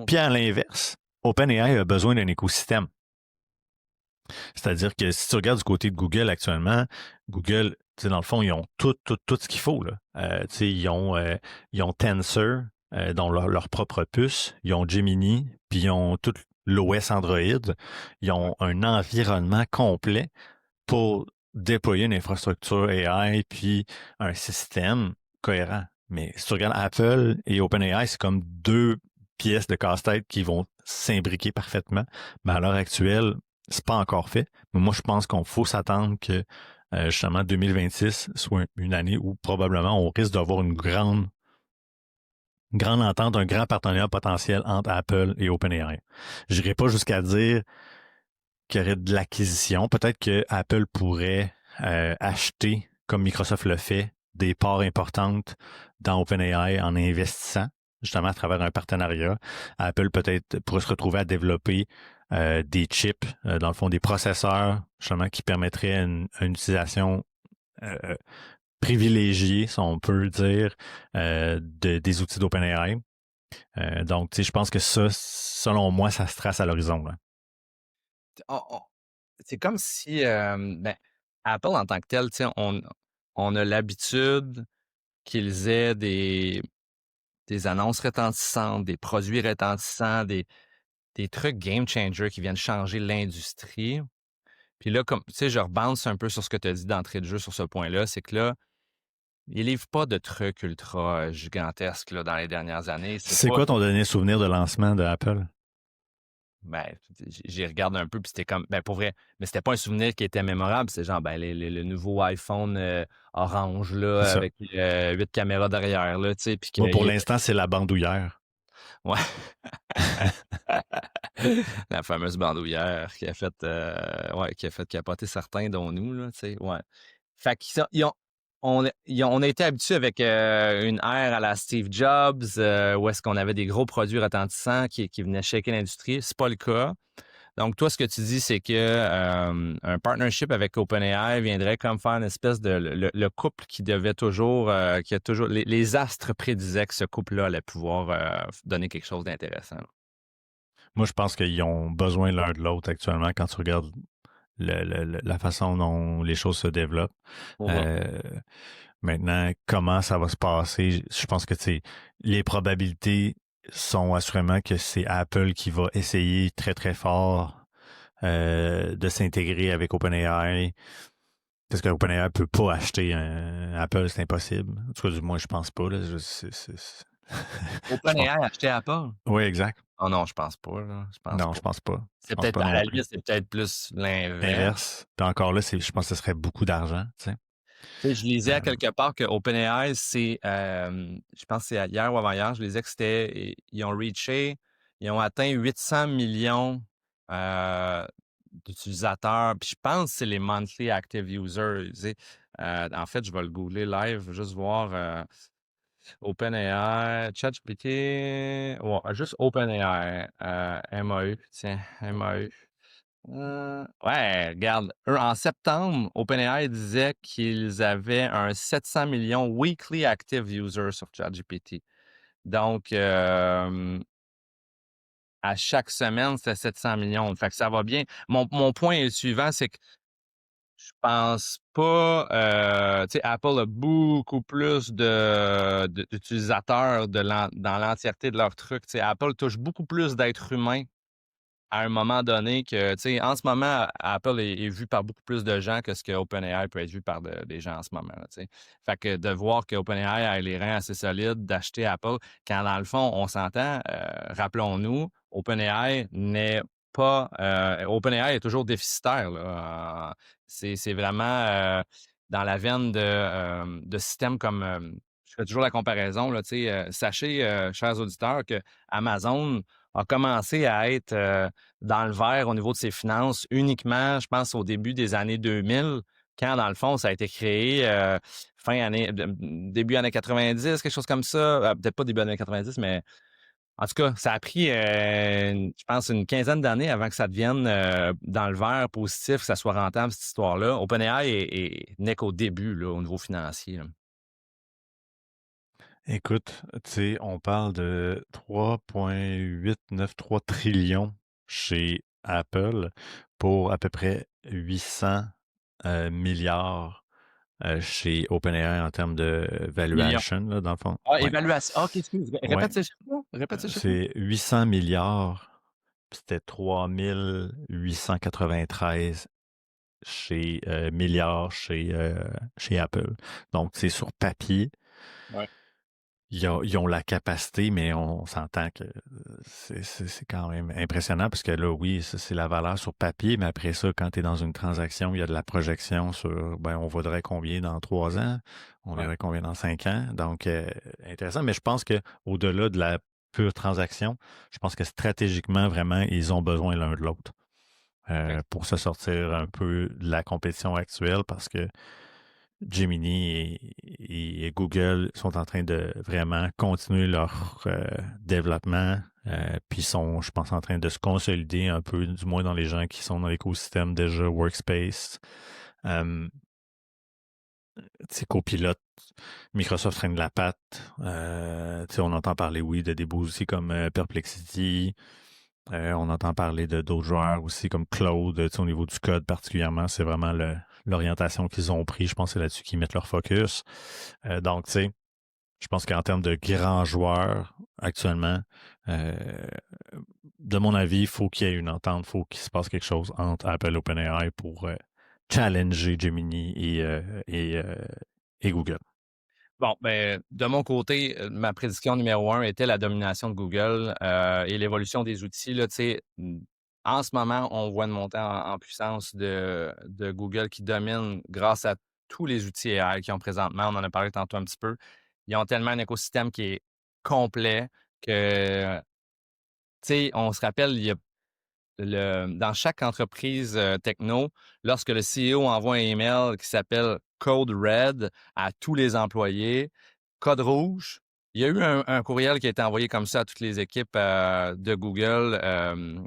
C: Puis à l'inverse, OpenAI a besoin d'un écosystème. C'est-à-dire que si tu regardes du côté de Google actuellement, Google, tu sais, dans le fond, ils ont tout ce qu'il faut, là. Tu sais, ils ont Tensor, dans leur propre puce, ils ont Gemini, puis ils ont tout l'OS Android, ils ont un environnement complet pour déployer une infrastructure AI puis un système cohérent. Mais si tu regardes Apple et OpenAI, c'est comme deux pièces de casse-tête qui vont s'imbriquer parfaitement. Mais à l'heure actuelle, c'est pas encore fait. Mais moi, je pense qu'on faut s'attendre que justement 2026 soit une année où probablement on risque d'avoir une grande une grande entente, un grand partenariat potentiel entre Apple et OpenAI. Je n'irai pas jusqu'à dire qu'il y aurait de l'acquisition. Peut-être que Apple pourrait acheter, comme Microsoft le fait, des parts importantes dans OpenAI en investissant, justement à travers un partenariat. Apple peut-être pourrait se retrouver à développer des chips, dans le fond des processeurs, justement, qui permettraient une utilisation privilégiée, si on peut dire, des outils d'OpenAI. Donc, tu sais, je pense que ça, selon moi, ça se trace à l'horizon, là.
B: C'est comme si ben, Apple en tant que tel, tu sais, on a l'habitude qu'ils aient des annonces retentissantes, des produits retentissants, des trucs game changers qui viennent changer l'industrie. Puis là, comme tu sais, je rebalance un peu sur ce que tu as dit d'entrée de jeu sur ce point-là, c'est que là, ils livrent pas de trucs ultra gigantesques là, dans les dernières années. C'est
C: C'est
B: pas.
C: quoi ton dernier souvenir de lancement de Apple?
B: Ben, j'y regarde un peu, puis c'était comme, ben pour vrai, mais c'était pas un souvenir qui était mémorable. C'est genre, ben, le nouveau iPhone orange,
C: C'est
B: là,
C: ça.
B: avec 8 caméras derrière, là, tu sais, puis
C: Moi, pour
B: qu'il
C: l'instant, c'est la bandoulière.
B: ouais. La fameuse bandoulière qui a fait capoter certains, dont nous, là, tu sais, ouais. Fait on a été habitués avec une ère à la Steve Jobs, où est-ce qu'on avait des gros produits retentissants qui venaient shaker l'industrie. C'est pas le cas. Donc, toi, ce que tu dis, c'est que un partnership avec OpenAI viendrait comme faire une espèce de le couple qui devait toujours, qui a toujours, les astres prédisaient que ce couple-là allait pouvoir donner quelque chose d'intéressant.
C: Moi, je pense qu'ils ont besoin l'un de l'autre actuellement quand tu regardes la façon dont les choses se développent.
B: Ouais.
C: Euh, Maintenant, comment ça va se passer? Je pense que les probabilités sont assurément que c'est Apple qui va essayer très, très fort de s'intégrer avec OpenAI. Parce que OpenAI ne peut pas acheter un Apple, c'est impossible. En tout cas, du moins, je pense pas. Là. Je
B: OpenAI
C: pense...
B: a acheté Apple?
C: Oui, exact.
B: Oh non, je pense pas, là. Je pense
C: Non,
B: pas.
C: je pense pas. Je
B: C'est
C: pense
B: peut-être,
C: pas
B: à
C: non
B: la
C: plus.
B: limite, c'est peut-être plus l'inverse.
C: Inverse. Puis encore là, je pense que ce serait beaucoup d'argent. Tu sais.
B: Tu sais, je lisais à quelque part que OpenAI, c'est, je pense que c'est hier ou avant-hier, je lisais que ils ont atteint 800 millions d'utilisateurs. Puis je pense que c'est les monthly active users. Tu sais. En fait, je vais le googler live, juste voir OpenAI, ChatGPT, ouais, juste OpenAI, MAU, tiens, MAU. Ouais, regarde, eux, en septembre, OpenAI disait qu'ils avaient un 700 millions weekly active users sur ChatGPT. Donc, à chaque semaine, c'était 700 millions. Fait que ça va bien. Mon point est le suivant, c'est que je pense pas, tu sais, Apple a beaucoup plus d'utilisateurs dans l'entièreté de leur truc. Tu sais, Apple touche beaucoup plus d'êtres humains à un moment donné que, tu sais, en ce moment, Apple est vu par beaucoup plus de gens que ce que OpenAI peut être vu par des gens en ce moment, là, tu sais. Fait que de voir que OpenAI a les reins assez solides d'acheter Apple, quand dans le fond, on s'entend, rappelons-nous, OpenAI n'est pas, OpenAI est toujours déficitaire, là. C'est vraiment dans la veine de systèmes comme, je fais toujours la comparaison, là, tu sais, sachez, chers auditeurs, que Amazon a commencé à être dans le vert au niveau de ses finances uniquement, je pense, au début des années 2000, quand, dans le fond, ça a été créé début années 90, quelque chose comme ça. Peut-être pas début années 90, mais en tout cas, ça a pris, je pense, une quinzaine d'années avant que ça devienne dans le vert positif, que ça soit rentable, cette histoire-là. OpenAI n'est qu'au début, là, au niveau financier, là.
C: Écoute, tu sais, on parle de 3,893 trillions chez Apple pour à peu près 800 milliards chez OpenAI en termes de
B: Millions.
C: valuation, là, dans le fond.
B: Ah,
C: Ouais,
B: évaluation. Ah, OK, excuse.
C: ouais.
B: Répète ce chiffre-là. Répète ce chiffre-là.
C: C'est 800 milliards, puis c'était 3 893 milliards chez Apple. Donc, c'est sur papier.
B: Ouais.
C: ils ont la capacité, mais on s'entend que c'est quand même impressionnant parce que là, oui, ça, c'est la valeur sur papier, mais après ça, quand tu es dans une transaction, il y a de la projection sur, ben, on vaudrait combien dans 3 ans, on
B: Ouais.
C: verrait combien dans 5 ans. Donc, intéressant. Mais je pense que au-delà de la pure transaction, je pense que stratégiquement, vraiment, ils ont besoin l'un de l'autre pour se sortir un peu de la compétition actuelle parce que Gemini et Google sont en train de vraiment continuer leur développement, puis sont, je pense, en train de se consolider un peu, du moins dans les gens qui sont dans l'écosystème déjà Workspace. Copilot, Microsoft traîne la patte. On entend parler, oui, de des beaux outils comme Perplexity. On entend parler de d'autres joueurs aussi comme Claude, au niveau du code particulièrement, c'est vraiment l'orientation qu'ils ont pris. Je pense que c'est là-dessus qu'ils mettent leur focus. Donc, tu sais, je pense qu'en termes de grands joueurs, actuellement, de mon avis, il faut qu'il y ait une entente, il faut qu'il se passe quelque chose entre Apple et OpenAI pour challenger Gemini et Google.
B: Bon, ben, de mon côté, ma prédiction numéro 1 était la domination de Google et l'évolution des outils. Là, tu sais, en ce moment, on voit une montée en puissance de Google qui domine grâce à tous les outils AI qu'ils ont présentement. On en a parlé tantôt un petit peu. Ils ont tellement un écosystème qui est complet que, tu sais, on se rappelle, il y a dans chaque entreprise techno, lorsque le CEO envoie un email qui s'appelle Code Red à tous les employés, code rouge, il y a eu un courriel qui a été envoyé comme ça à toutes les équipes de Google,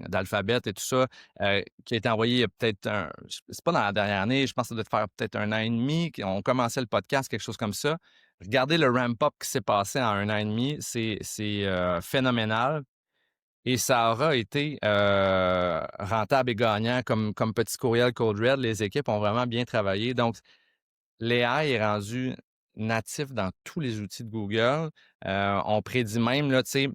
B: d'Alphabet et tout ça, qui a été envoyé il y a peut-être c'est pas dans la dernière année, je pense que ça doit faire peut-être 1 an et demi, on commençait le podcast, quelque chose comme ça. Regardez le ramp-up qui s'est passé en 1 an et demi, c'est phénoménal. Et ça aura été rentable et gagnant comme petit courriel Code Red. Les équipes ont vraiment bien travaillé. Donc, l'AI est rendu natif dans tous les outils de Google. On prédit même, là, tu sais,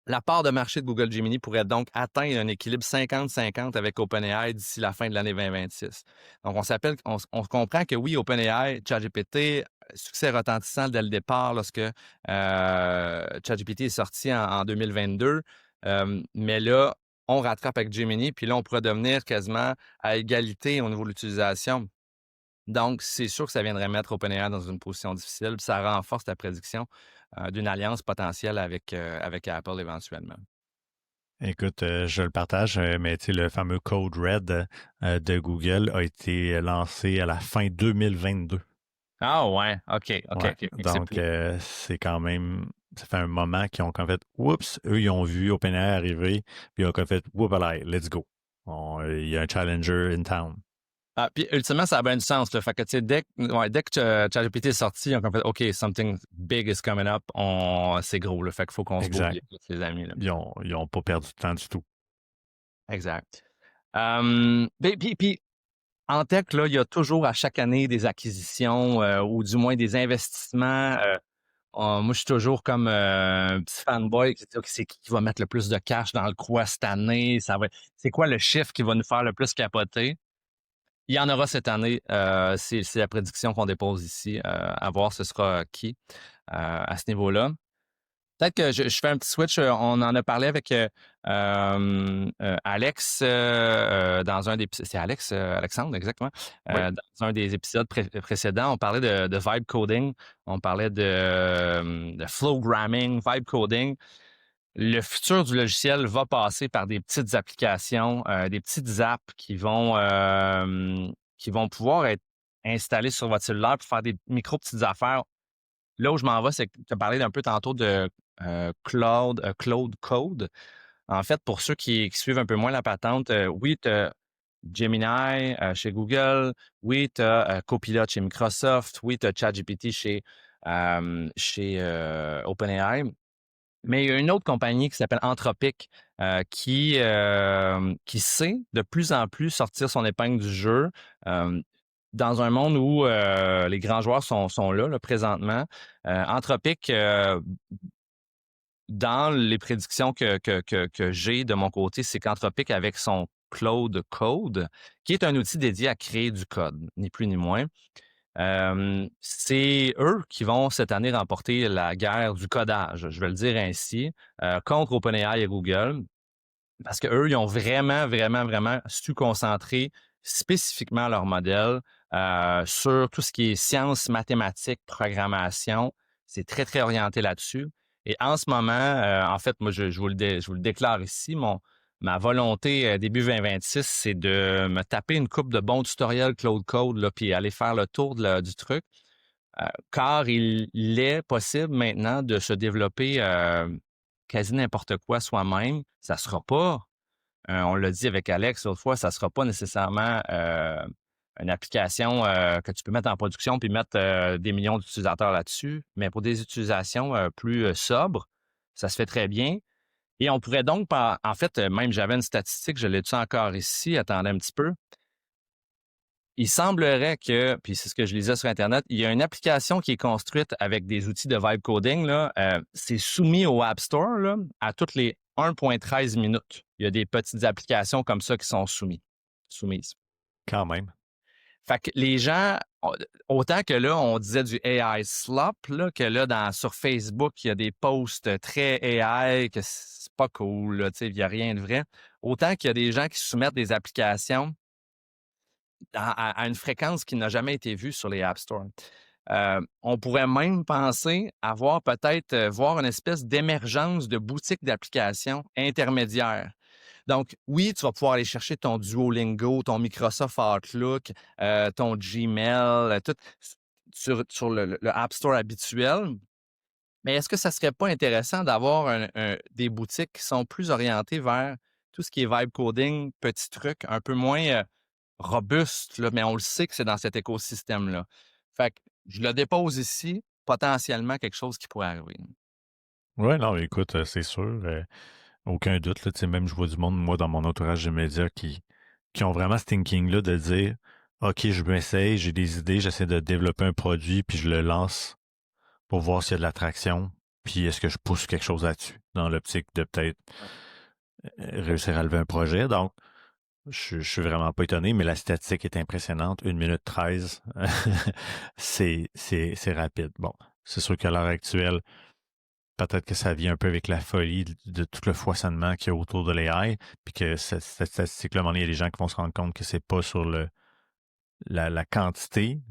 B: la part de marché de Google Gemini pourrait donc atteindre un équilibre 50-50 avec OpenAI d'ici la fin de l'année 2026. Donc, on comprend que oui, OpenAI, ChatGPT, succès retentissant dès le départ lorsque ChatGPT est sorti en 2022. Mais là, on rattrape avec Gemini, puis là, on pourrait devenir quasiment à égalité au niveau de l'utilisation. Donc, c'est sûr que ça viendrait mettre OpenAI dans une position difficile, puis ça renforce la prédiction d'une alliance potentielle avec Apple éventuellement.
C: Écoute, je le partage, mais tu sais, le fameux Code Red de Google a été lancé à la fin 2022.
B: Ah ouais, OK.
C: Ouais. Donc, c'est quand même, ça fait un moment qu'ils ont en fait, oups, eux, ils ont vu OpenAI arriver, puis ils ont fait, whoop, allez, let's go. Il y a un challenger in town.
B: Ah, puis ultimement, ça a bien du sens. Là. Fait que, tu sais, dès que ChatGPT est sorti, on a fait OK, something big is coming up. C'est gros. Là. Fait qu'il faut qu'on se bouge, les amis. Là.
C: Ils ont pas perdu de temps du tout.
B: Exact. Puis, en tech, là, il y a toujours à chaque année des acquisitions ou du moins des investissements. Moi, je suis toujours comme un petit fanboy qui dit OK, c'est qui va mettre le plus de cash dans le quoi cette année? C'est quoi le chiffre qui va nous faire le plus capoter? Il y en aura cette année. C'est la prédiction qu'on dépose ici. À voir ce sera qui à ce niveau-là. Peut-être que je fais un petit switch. On en a parlé avec Alex dans un des... C'est Alexandre, exactement.
C: Oui.
B: Dans un des épisodes précédents, on parlait de vibe coding. On parlait de flowgramming, vibe coding. Le futur du logiciel va passer par des petites applications, des petites apps qui vont pouvoir être installées sur votre cellulaire pour faire des micro-petites affaires. Là où je m'en vais, c'est que tu as parlé d'un peu tantôt de Cloud Code. En fait, pour ceux qui suivent un peu moins la patente, oui, tu as Gemini chez Google, oui, tu as Copilot chez Microsoft, oui, tu as ChatGPT chez OpenAI. Mais il y a une autre compagnie qui s'appelle Anthropic qui sait de plus en plus sortir son épingle du jeu dans un monde où les grands joueurs sont là présentement. Anthropic, dans les prédictions que j'ai de mon côté, c'est qu'Anthropic, avec son Claude Code, qui est un outil dédié à créer du code, ni plus ni moins, C'est eux qui vont cette année remporter la guerre du codage, je vais le dire ainsi, contre OpenAI et Google, parce qu'eux, ils ont vraiment, vraiment, vraiment su concentrer spécifiquement leur modèle sur tout ce qui est sciences, mathématiques, programmation. C'est très, très orienté là-dessus. Et en ce moment, en fait, moi, je vous je vous le déclare ici, ma volonté début 2026, c'est de me taper une coupe de bons tutoriels Cloud Code, là, puis aller faire le tour du truc. Car il est possible maintenant de se développer quasi n'importe quoi soi-même. Ça sera pas, on l'a dit avec Alex l'autre fois, ça sera pas nécessairement une application que tu peux mettre en production puis mettre des millions d'utilisateurs là-dessus, mais pour des utilisations plus sobres, ça se fait très bien. Et on pourrait donc, en fait, même j'avais une statistique, je l'ai-tu encore ici, attendez un petit peu. Il semblerait que, puis c'est ce que je lisais sur Internet, il y a une application qui est construite avec des outils de vibe coding. Là, c'est soumis au App Store là, à toutes les 1,13 minutes. Il y a des petites applications comme ça qui sont soumises.
C: Quand même.
B: Fait que les gens, autant que là, on disait du AI slop, là, que là, sur Facebook, il y a des posts très AI, que c'est pas cool, là, il n'y a rien de vrai. Autant qu'il y a des gens qui soumettent des applications à une fréquence qui n'a jamais été vue sur les App Store. On pourrait même penser avoir peut-être voir une espèce d'émergence de boutiques d'applications intermédiaires. Donc, oui, tu vas pouvoir aller chercher ton Duolingo, ton Microsoft Outlook, ton Gmail, tout sur le App Store habituel. Mais est-ce que ça serait pas intéressant d'avoir des boutiques qui sont plus orientées vers tout ce qui est vibe coding, petits trucs, un peu moins robuste, là, mais on le sait que c'est dans cet écosystème-là. Fait que je le dépose ici, potentiellement quelque chose qui pourrait arriver.
C: Oui, non, écoute, c'est sûr. Aucun doute. Là, tu sais, même je vois du monde, moi, dans mon entourage immédiat, qui ont vraiment ce thinking-là de dire OK, je m'essaye, j'ai des idées, j'essaie de développer un produit, puis je le lance pour voir s'il y a de l'attraction, puis est-ce que je pousse quelque chose là-dessus, dans l'optique de peut-être réussir à lever un projet. Donc, je suis vraiment pas étonné, mais la statistique est impressionnante. 1 minute 13, c'est rapide. Bon, c'est sûr qu'à l'heure actuelle, peut-être que ça vient un peu avec la folie de tout le foisonnement qu'il y a autour de l'AI, puis que cette statistique-là, à un moment donné, il y a des gens qui vont se rendre compte que c'est pas sur la quantité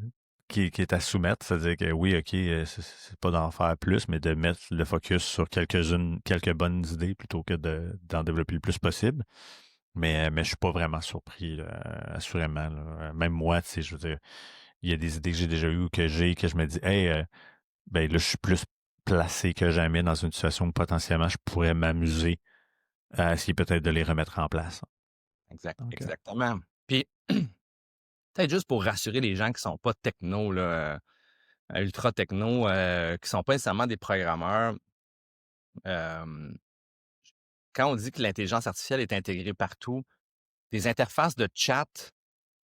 C: qui est à soumettre. C'est-à-dire que oui, OK, c'est pas d'en faire plus, mais de mettre le focus sur quelques bonnes idées plutôt que d'en développer le plus possible. Mais je suis pas vraiment surpris, là, assurément. Là. Même moi, tu sais, je veux dire, il y a des idées que j'ai déjà eues, que je me dis, hey, ben là, je suis plus placé que jamais dans une situation où potentiellement je pourrais m'amuser à essayer peut-être de les remettre en place. Donc,
B: Exactement. Puis, peut-être juste pour rassurer les gens qui sont pas techno, là, ultra techno, qui sont pas nécessairement des programmeurs, euh, quand on dit que l'intelligence artificielle est intégrée partout, des interfaces de chat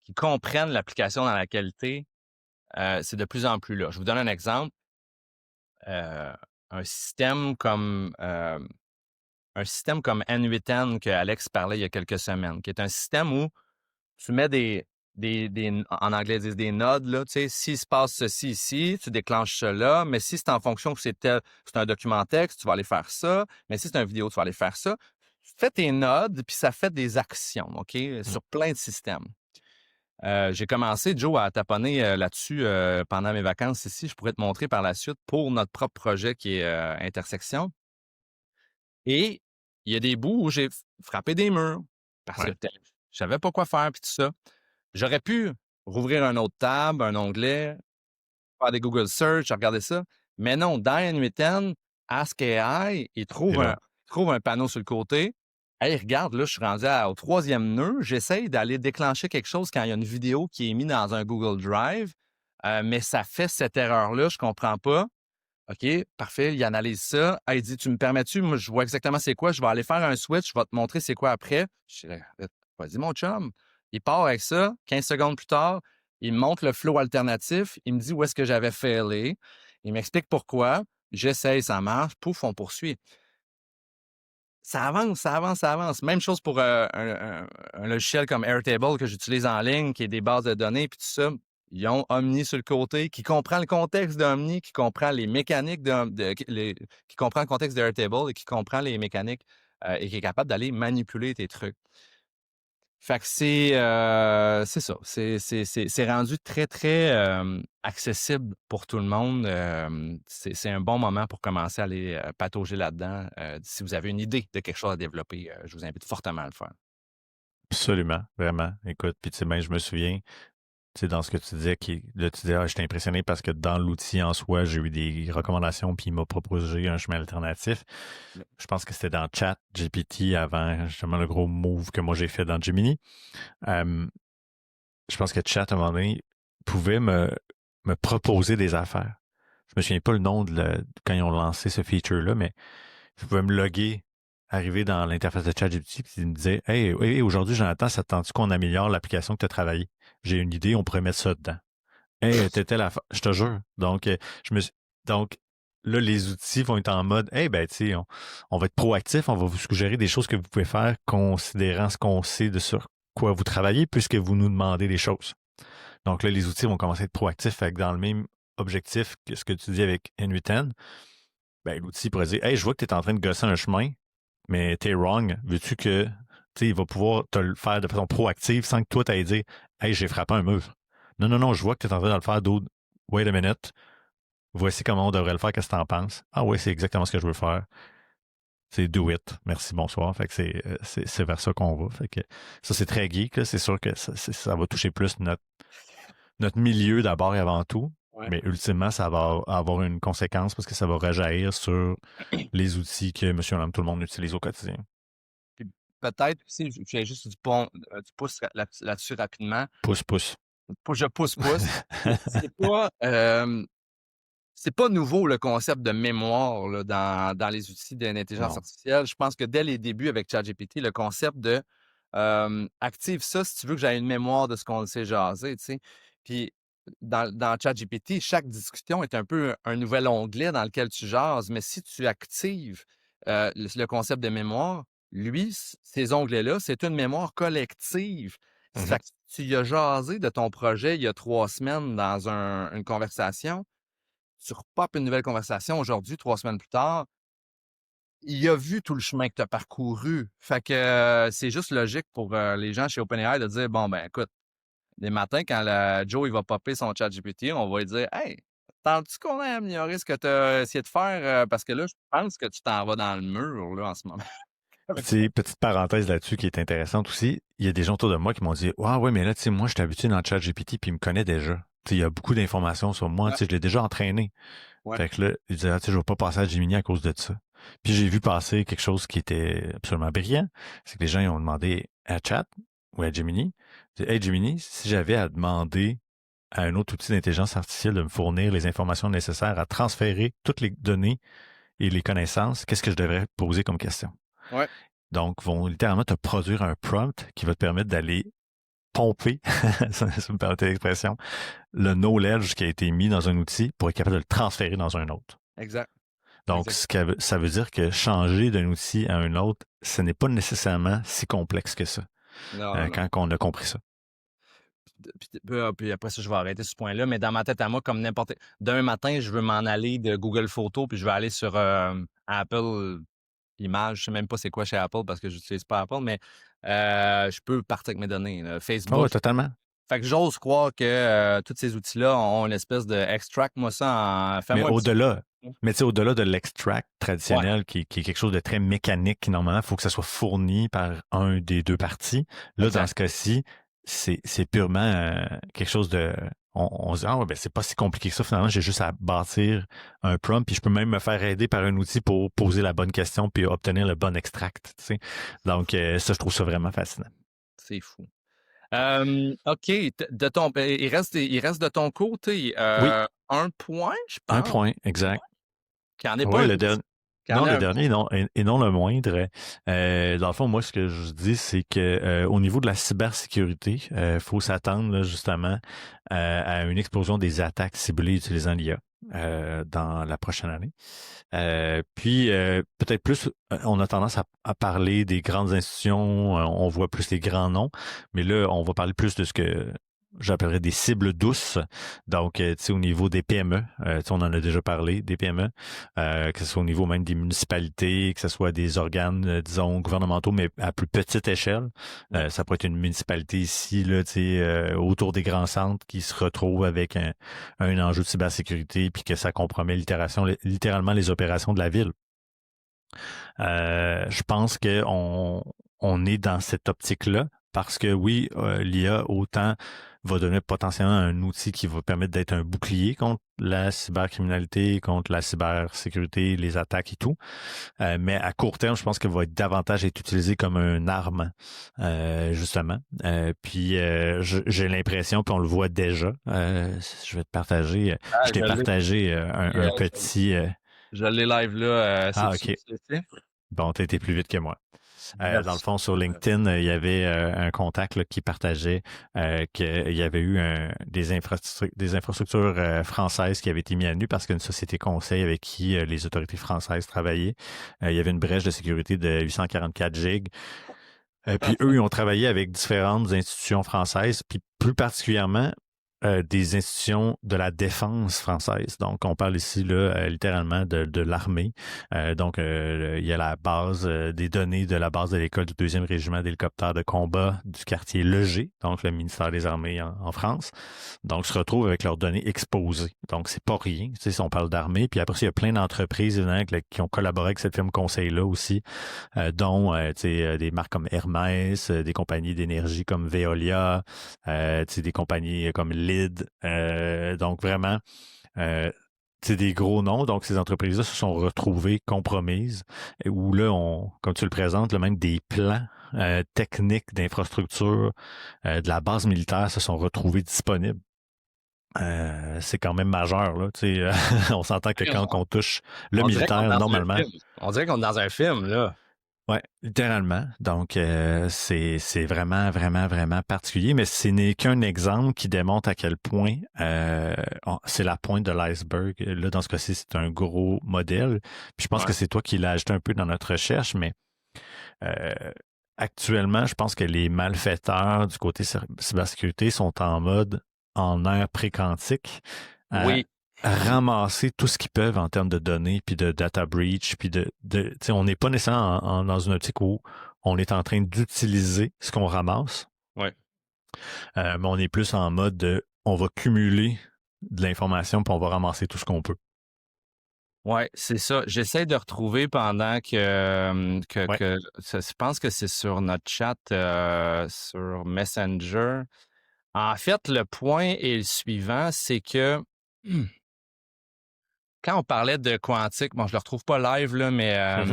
B: qui comprennent l'application dans laquelle tu es, c'est de plus en plus là. Je vous donne un exemple. Euh, un système comme N8N que Alex parlait il y a quelques semaines, qui est un système où tu mets en anglais, ils disent des nodes, là, tu sais, s'il se passe ceci ici, tu déclenches cela, mais si c'est en fonction que c'est un document texte, tu vas aller faire ça, mais si c'est une vidéo, tu vas aller faire ça. Tu fais tes nodes, puis ça fait des actions, OK, sur plein de systèmes. J'ai commencé, Joe, à taponner là-dessus pendant mes vacances ici. Je pourrais te montrer par la suite pour notre propre projet qui est Intersection. Et il y a des bouts où j'ai frappé des murs parce que je savais pas quoi faire puis tout ça. J'aurais pu rouvrir un autre tab, un onglet, faire des Google Search, regarder ça. Mais non, dans N8N, Ask AI, il trouve un panneau sur le côté. Hey, regarde, là, je suis rendu au 3e nœud. J'essaye d'aller déclencher quelque chose quand il y a une vidéo qui est mise dans un Google Drive, mais ça fait cette erreur-là, je comprends pas. OK, parfait, il analyse ça. Il dit, tu me permets-tu? Moi, je vois exactement c'est quoi. Je vais aller faire un switch, je vais te montrer c'est quoi après. Je dis, vas-y, mon chum. Il part avec ça. 15 secondes plus tard, il me montre le flow alternatif. Il me dit où est-ce que j'avais failé. Il m'explique pourquoi. J'essaye, ça marche. Pouf, on poursuit. Ça avance, ça avance, ça avance. Même chose pour un logiciel comme Airtable que j'utilise en ligne, qui est des bases de données, puis tout ça. Ils ont Omni sur le côté, qui comprend le contexte d'Omni, qui comprend les mécaniques qui comprend le contexte de Airtable et qui comprend les mécaniques et qui est capable d'aller manipuler tes trucs. Fait que c'est ça. C'est rendu très, très accessible pour tout le monde. C'est un bon moment pour commencer à aller patauger là-dedans. Si vous avez une idée de quelque chose à développer, je vous invite fortement à le faire.
C: Absolument, vraiment. Écoute, puis tu sais, ben, je me souviens, tu sais, dans ce que tu disais, là, tu disais, ah, j'étais impressionné parce que dans l'outil en soi, j'ai eu des recommandations, puis il m'a proposé un chemin alternatif.
B: Yep.
C: Je pense que c'était dans ChatGPT avant justement le gros move que moi j'ai fait dans Gemini. Je pense que Chat, à un moment donné, pouvait me proposer des affaires. Je me souviens pas le nom quand ils ont lancé ce feature-là, mais je pouvais me loguer, arriver dans l'interface de ChatGPT, puis il me disait, hey, aujourd'hui, Jonathan, ça te tente qu'on améliore l'application que tu as travaillée? J'ai une idée, on pourrait mettre ça dedans. Hey, t'étais je te jure. Donc, donc, là, les outils vont être en mode, hey, ben, tu sais, on va être proactif, on va vous suggérer des choses que vous pouvez faire considérant ce qu'on sait de sur quoi vous travaillez, puisque vous nous demandez des choses. Donc là, les outils vont commencer à être proactifs. Fait que dans le même objectif que ce que tu dis avec N8N, ben, l'outil pourrait dire, hey, je vois que tu es en train de gosser un chemin, mais t'es wrong. Veux-tu que, tu sais, il va pouvoir te le faire de façon proactive sans que toi, tu ailles dire, hey, j'ai frappé un mur. Non, je vois que tu es en train de le faire, dude. Wait a minute. Voici comment on devrait le faire, qu'est-ce que tu en penses? Ah oui, c'est exactement ce que je veux faire. C'est do it. Merci, bonsoir. Fait que c'est vers ça qu'on va. Fait que ça, c'est très geek, là. C'est sûr que ça va toucher plus notre milieu d'abord et avant tout.
B: Ouais.
C: Mais ultimement, ça va avoir une conséquence parce que ça va rejaillir sur les outils que monsieur et madame tout le monde utilise au quotidien.
B: Puis peut-être aussi, je fais juste du pouce là-dessus rapidement.
C: Pouce.
B: Je pousse. C'est pas nouveau le concept de mémoire là, dans les outils d'intelligence
C: Non.
B: artificielle. Je pense que dès les débuts avec ChatGPT, le concept de active ça si tu veux que j'aie une mémoire de ce qu'on sait jaser, tu sais. Puis dans ChatGPT, chaque discussion est un peu un nouvel onglet dans lequel tu jases, mais si tu actives le concept de mémoire, lui, ces onglets-là, c'est une mémoire collective.
C: Mhm.
B: Fait que tu y as jasé de ton projet il y a 3 semaines dans une conversation. Tu repopes une nouvelle conversation aujourd'hui, 3 semaines plus tard. Il a vu tout le chemin que tu as parcouru. Fait que c'est juste logique pour les gens chez OpenAI de dire, bon, ben écoute, des matins, quand Joe il va popper son chat GPT, on va lui dire, hey, tentes-tu qu'on ait amélioré ce que tu as essayé de faire? Parce que là, je pense que tu t'en vas dans le mur là, en ce moment.
C: Petite parenthèse là-dessus qui est intéressante aussi. Il y a des gens autour de moi qui m'ont dit, ah ouais, mais là, tu sais, moi, je suis habitué dans le chat GPT puis il me connaît déjà. Tu sais, il y a beaucoup d'informations sur moi.
B: Ouais.
C: Tu sais, je l'ai déjà entraîné.
B: Ouais.
C: Fait que là, il disait, tu sais, je vais pas passer à Gemini à cause de ça. Puis j'ai vu passer quelque chose qui était absolument brillant. C'est que les gens ils ont demandé à Chat ou à Gemini, hey Gemini, si j'avais à demander à un autre outil d'intelligence artificielle de me fournir les informations nécessaires à transférer toutes les données et les connaissances, qu'est-ce que je devrais poser comme question?
B: Ouais.
C: Donc, vont littéralement te produire un prompt qui va te permettre d'aller pomper, ça me permet l'expression, le knowledge qui a été mis dans un outil pour être capable de le transférer dans un autre.
B: Exact.
C: Donc, ça veut dire que changer d'un outil à un autre, ce n'est pas nécessairement si complexe que ça,
B: Non.
C: quand on a compris ça.
B: Puis après ça, je vais arrêter ce point-là. Mais dans ma tête à moi, comme n'importe... D'un matin, je veux m'en aller de Google Photos, puis je vais aller sur Apple Images. Je sais même pas c'est quoi chez Apple parce que je n'utilise pas Apple, mais je peux partir avec mes données. Là. Facebook.
C: Oh, totalement.
B: Fait que j'ose croire que tous ces outils-là ont une espèce de extract-moi ça en...
C: Mais au-delà, mais tu sais, au-delà de l'extract traditionnel qui est quelque chose de très mécanique, qui normalement, il faut que ça soit fourni par un des deux parties. Là,
B: Exact.
C: dans ce cas-ci, c'est purement quelque chose de... On se dit, ah ouais, ben c'est pas si compliqué que ça, finalement, j'ai juste à bâtir un prompt, puis je peux même me faire aider par un outil pour poser la bonne question puis obtenir le bon extract. Tu sais. Donc, ça, je trouve ça vraiment fascinant.
B: C'est fou. OK. Il reste de ton côté
C: Oui.
B: un point, je pense.
C: Un point, exact.
B: Qui en est pas
C: le dernier. Non, le dernier, non, et non le moindre. Dans le fond, moi, ce que je dis, c'est que au niveau de la cybersécurité, faut s'attendre là, justement à une explosion des attaques ciblées utilisant l'IA dans la prochaine année. Puis, peut-être plus, on a tendance à parler des grandes institutions, on voit plus les grands noms, mais là, on va parler plus de ce que j'appellerais des cibles douces. Donc, tu sais, au niveau des PME, tu sais, on en a déjà parlé, des PME, que ce soit au niveau même des municipalités, que ce soit des organes, disons, gouvernementaux, mais à plus petite échelle. Ça pourrait être une municipalité ici, là, tu sais, autour des grands centres qui se retrouvent avec un enjeu de cybersécurité, puis que ça compromet littéralement les opérations de la ville. Je pense on est dans cette optique-là parce que oui, l'IA autant va devenir potentiellement un outil qui va permettre d'être un bouclier contre la cybercriminalité, contre la cybersécurité, les attaques et tout. Mais à court terme, je pense qu'elle va être davantage être utilisée comme une arme, justement. Puis j'ai l'impression, puis on le voit déjà. Je vais te partager. Je t'ai
B: Je l'ai.
C: partagé un petit.
B: Je l'ai live là.
C: Ah, ok. Bon, t'as été plus vite que moi. Dans le fond, sur LinkedIn, il y avait un contact là, qui partageait qu'il y avait eu des infrastructures françaises qui avaient été mises à nu parce qu'une société conseil avec qui les autorités françaises travaillaient, il y avait une brèche de sécurité de 844 gigs. Puis eux, ils ont travaillé avec différentes institutions françaises, puis plus particulièrement des institutions de la défense française. Donc, on parle ici là, littéralement de l'armée. Donc, il y a la base des données de la base de l'école du 2e régiment d'hélicoptères de combat du quartier Leger, donc le ministère des Armées en France. Donc, se retrouvent avec leurs données exposées. Donc, c'est pas rien, tu sais, si on parle d'armée. Puis après, il y a plein d'entreprises évidemment, qui ont collaboré avec cette firme conseil-là aussi, dont tu sais, des marques comme Hermès, des compagnies d'énergie comme Veolia, tu sais, des compagnies comme donc vraiment, c'est des gros noms. Donc, ces entreprises-là se sont retrouvées compromises où là, comme tu le présentes, là, même des plans techniques d'infrastructure de la base militaire se sont retrouvés disponibles. C'est quand même majeur, là. Tu sais, on s'entend que quand on touche le militaire, normalement.
B: On dirait qu'on est dans un film, là.
C: Oui, littéralement. Donc, c'est vraiment, vraiment, vraiment particulier, mais ce n'est qu'un exemple qui démontre à quel point c'est la pointe de l'iceberg. Là, dans ce cas-ci, c'est un gros modèle. Puis je pense que c'est toi qui l'as ajouté un peu dans notre recherche, mais actuellement, je pense que les malfaiteurs du côté cybersécurité sont en mode en ère pré-quantique.
B: Oui.
C: Ramasser tout ce qu'ils peuvent en termes de données, puis de data breach, puis on n'est pas nécessairement dans une optique où on est en train d'utiliser ce qu'on ramasse.
B: Ouais.
C: Mais on est plus en mode on va cumuler de l'information, puis on va ramasser tout ce qu'on peut.
B: Oui, c'est ça. J'essaie de retrouver pendant que je pense que c'est sur notre chat sur Messenger. En fait, le point est le suivant, c'est que quand on parlait de quantique, bon, je le retrouve pas live, là, mais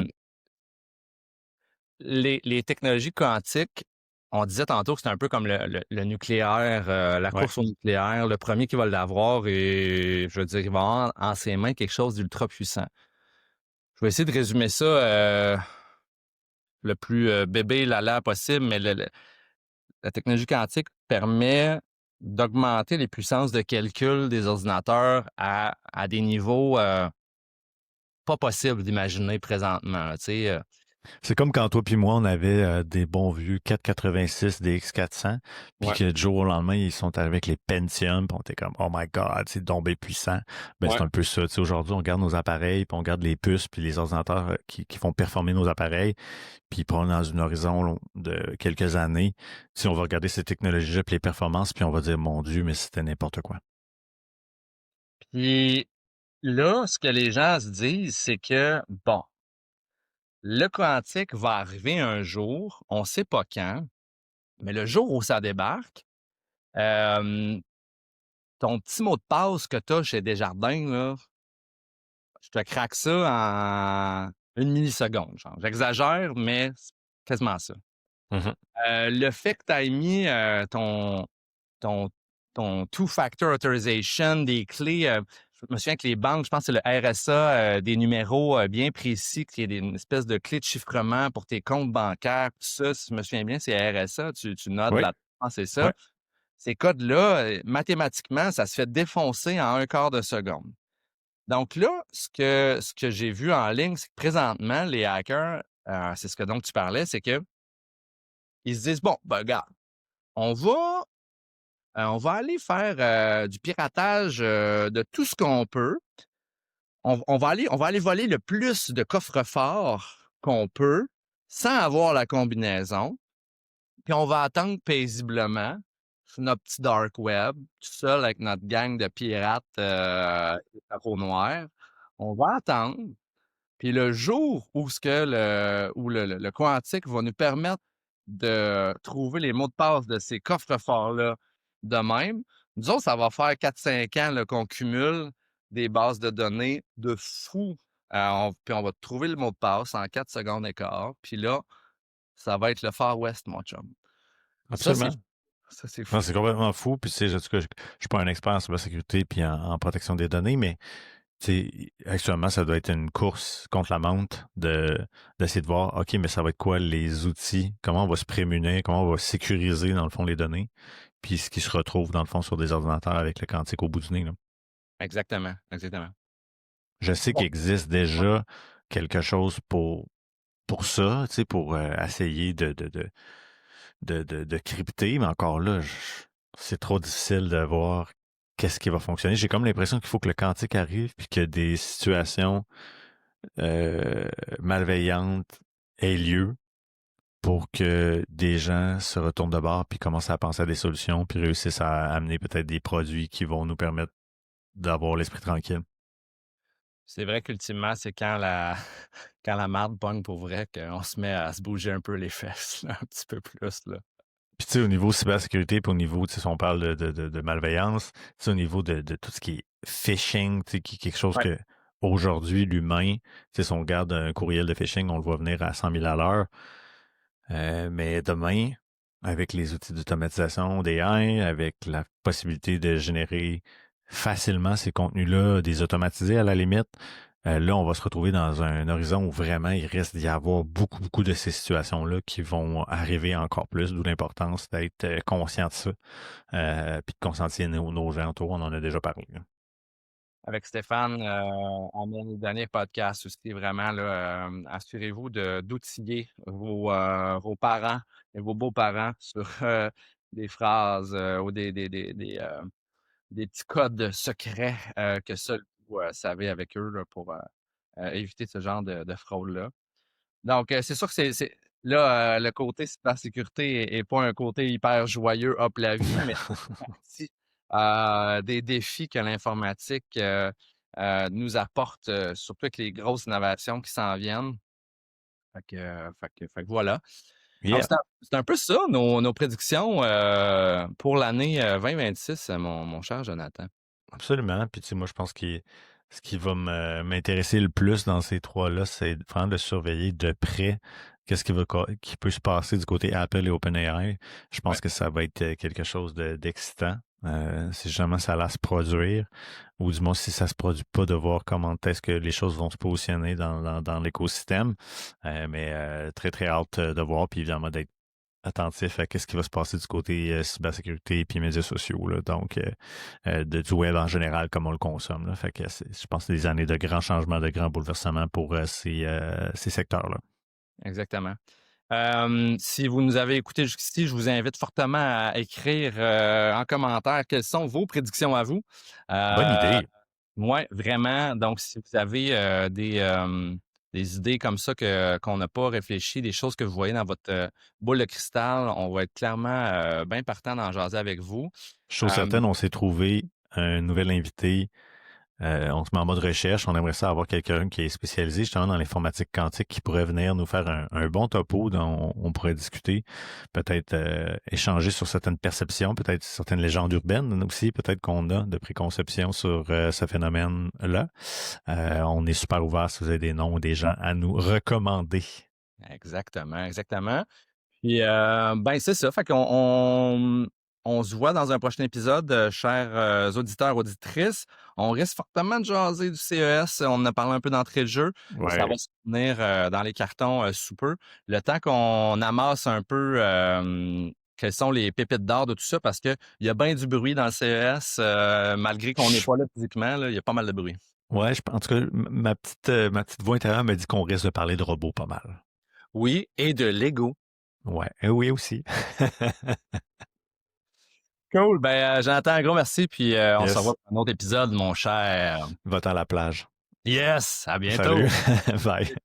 B: les technologies quantiques, on disait tantôt que c'était un peu comme le nucléaire, la course au nucléaire. Le premier qui va l'avoir, et je veux dire, il va avoir en ses mains quelque chose d'ultra puissant. Je vais essayer de résumer ça le plus bébé lala possible, mais la technologie quantique permet d'augmenter les puissances de calcul des ordinateurs à des niveaux pas possibles d'imaginer présentement. Tu sais,
C: c'est comme quand toi puis moi, on avait des bons vieux 486 DX400, puis que du jour au lendemain, ils sont arrivés avec les Pentium, puis on était comme « Oh my God, c'est donc bien puissant ». Ben, c'est un peu ça. Tu sais, aujourd'hui, on garde nos appareils, puis on garde les puces, puis les ordinateurs qui font performer nos appareils, puis dans une horizon de quelques années, si on va regarder ces technologies-là, puis les performances, puis on va dire « Mon Dieu, mais c'était n'importe quoi ».
B: Puis là, ce que les gens se disent, c'est que, bon, le quantique va arriver un jour, on ne sait pas quand, mais le jour où ça débarque, ton petit mot de passe que tu as chez Desjardins, là, je te craque ça en 1 milliseconde. Genre. J'exagère, mais c'est quasiment ça. Le fait que tu aies mis ton two-factor authorization, des clés, je me souviens que les banques, je pense que c'est le RSA, des numéros bien précis, qui est une espèce de clé de chiffrement pour tes comptes bancaires, tout ça, si je me souviens bien, c'est RSA, tu notes là-dedans, c'est ça. Ces codes-là, mathématiquement, ça se fait défoncer en 1/4 de seconde. Donc là, ce que j'ai vu en ligne, c'est que présentement, les hackers, c'est ce que donc tu parlais, c'est que ils se disent, bon, ben regarde, on va on va aller faire du piratage de tout ce qu'on peut. On va aller voler le plus de coffres-forts qu'on peut sans avoir la combinaison. Puis on va attendre paisiblement sur notre petit dark web, tout seul avec notre gang de pirates et carreaux noirs. On va attendre. Puis le jour où le quantique va nous permettre de trouver les mots de passe de ces coffres-forts-là de même, nous autres, ça va faire 4-5 ans là, qu'on cumule des bases de données de fou. Puis on va trouver le mot de passe en 4 secondes et quart. Puis là, ça va être le Far West, mon chum. Ça, c'est
C: Absolument.
B: ça, c'est
C: Non,
B: fou.
C: c'est complètement fou. Puis, tu sais, en tout cas, je suis pas un expert en cybersécurité puis en protection des données, mais tu sais, actuellement, ça doit être une course contre la montre d'essayer de voir, OK, mais ça va être quoi les outils, comment on va se prémunir, comment on va sécuriser, dans le fond, les données, puis ce qui se retrouve, dans le fond, sur des ordinateurs avec le quantique au bout du nez, là.
B: Exactement, exactement.
C: Je sais
B: Bon,
C: qu'il existe
B: ouais.
C: déjà quelque chose pour ça, tu sais, pour essayer de crypter, mais encore là, c'est trop difficile de voir qu'est-ce qui va fonctionner. J'ai comme l'impression qu'il faut que le quantique arrive puis que des situations euh, malveillantes aient lieu pour que des gens se retournent de bord puis commencent à penser à des solutions puis réussissent à amener peut-être des produits qui vont nous permettre d'avoir l'esprit tranquille.
B: C'est vrai qu'ultimement, c'est quand la quand la marde pogne pour vrai qu'on se met à se bouger un peu les fesses, là, un petit peu plus, là.
C: Puis tu sais, au niveau cybersécurité, puis au niveau, tu sais, si on parle de malveillance, tu sais, au niveau de tout ce qui est phishing, tu sais, qui est quelque chose
B: Ouais.
C: que aujourd'hui, l'humain, tu sais, si on regarde un courriel de phishing, on le voit venir à 100 000 à l'heure. Mais demain, avec les outils d'automatisation d'AI, avec la possibilité de générer facilement ces contenus-là, des automatisés à la limite, là, on va se retrouver dans un horizon où vraiment il risque d'y avoir beaucoup, beaucoup de ces situations-là qui vont arriver encore plus, d'où l'importance d'être conscient de ça, puis de conscientiser nos gens autour, on en a déjà parlé, là.
B: Avec Stéphane, à mon dernier podcast aussi, vraiment, là, assurez-vous d'outiller vos parents et vos beaux-parents sur des phrases ou des petits codes secrets que seuls vous savez avec eux là, pour éviter ce genre de fraude-là. Donc, c'est sûr que c'est là, le côté cybersécurité est pas un côté hyper joyeux, hop la vie, mais partie des défis que l'informatique nous apporte, surtout avec les grosses innovations qui s'en viennent. Fait que voilà. Donc,
C: Yeah.
B: c'est un peu ça, nos prédictions pour l'année 2026, mon cher Jonathan.
C: Absolument. Puis, tu sais, moi, je pense que ce qui va m'intéresser le plus dans ces trois-là, c'est vraiment de surveiller de près qu'est-ce qui peut se passer du côté Apple et OpenAI. Je
B: Ouais.
C: pense que ça va être quelque chose d'excitant. Si jamais ça va se produire, ou du moins si ça se produit pas, de voir comment est-ce que les choses vont se positionner dans l'écosystème. Mais très, très hâte de voir, puis évidemment d'être attentif à qu'est-ce qui va se passer du côté cybersécurité puis médias sociaux, là, donc du web en général comme on le consomme, là. Fait que je pense que c'est des années de grands changements, de grands bouleversements pour ces secteurs-là.
B: Exactement. Si vous nous avez écoutés jusqu'ici, je vous invite fortement à écrire en commentaire quelles sont vos prédictions à vous.
C: Bonne
B: Euh,
C: idée.
B: ouais, vraiment. Donc, si vous avez des idées comme ça qu'on n'a pas réfléchi, des choses que vous voyez dans votre boule de cristal, on va être clairement bien partant d'en jaser avec vous.
C: Chose
B: Euh,
C: certaine, on s'est trouvé un nouvel invité. On se met en mode recherche. On aimerait ça avoir quelqu'un qui est spécialisé justement dans l'informatique quantique qui pourrait venir nous faire un bon topo dont on pourrait discuter, peut-être échanger sur certaines perceptions, peut-être certaines légendes urbaines aussi, peut-être qu'on a de préconceptions sur ce phénomène-là. On est super ouvert si vous avez des noms ou des gens à nous recommander.
B: Exactement, exactement. Puis, ben, c'est ça. Fait qu'on se voit dans un prochain épisode, chers auditeurs, auditrices. On risque fortement de jaser du CES. On en a parlé un peu d'entrée de jeu. Ça
C: Ouais.
B: va se tenir dans les cartons sous peu. Le temps qu'on amasse un peu quelles sont les pépites d'or de tout ça, parce qu'il y a bien du bruit dans le CES, malgré qu'on n'est
C: Je-
B: pas là physiquement, là, il y a pas mal de bruit.
C: Ouais, en tout cas, ma petite voix intérieure me dit qu'on risque de parler de robots pas mal.
B: Oui, et de Lego.
C: Ouais, oui aussi.
B: Cool. Ben, Jonathan, un gros merci. Puis on se
C: Yes.
B: revoit pour un autre épisode, mon cher.
C: Va-t'en à la plage.
B: Yes. À bientôt.
C: Salut. Bye.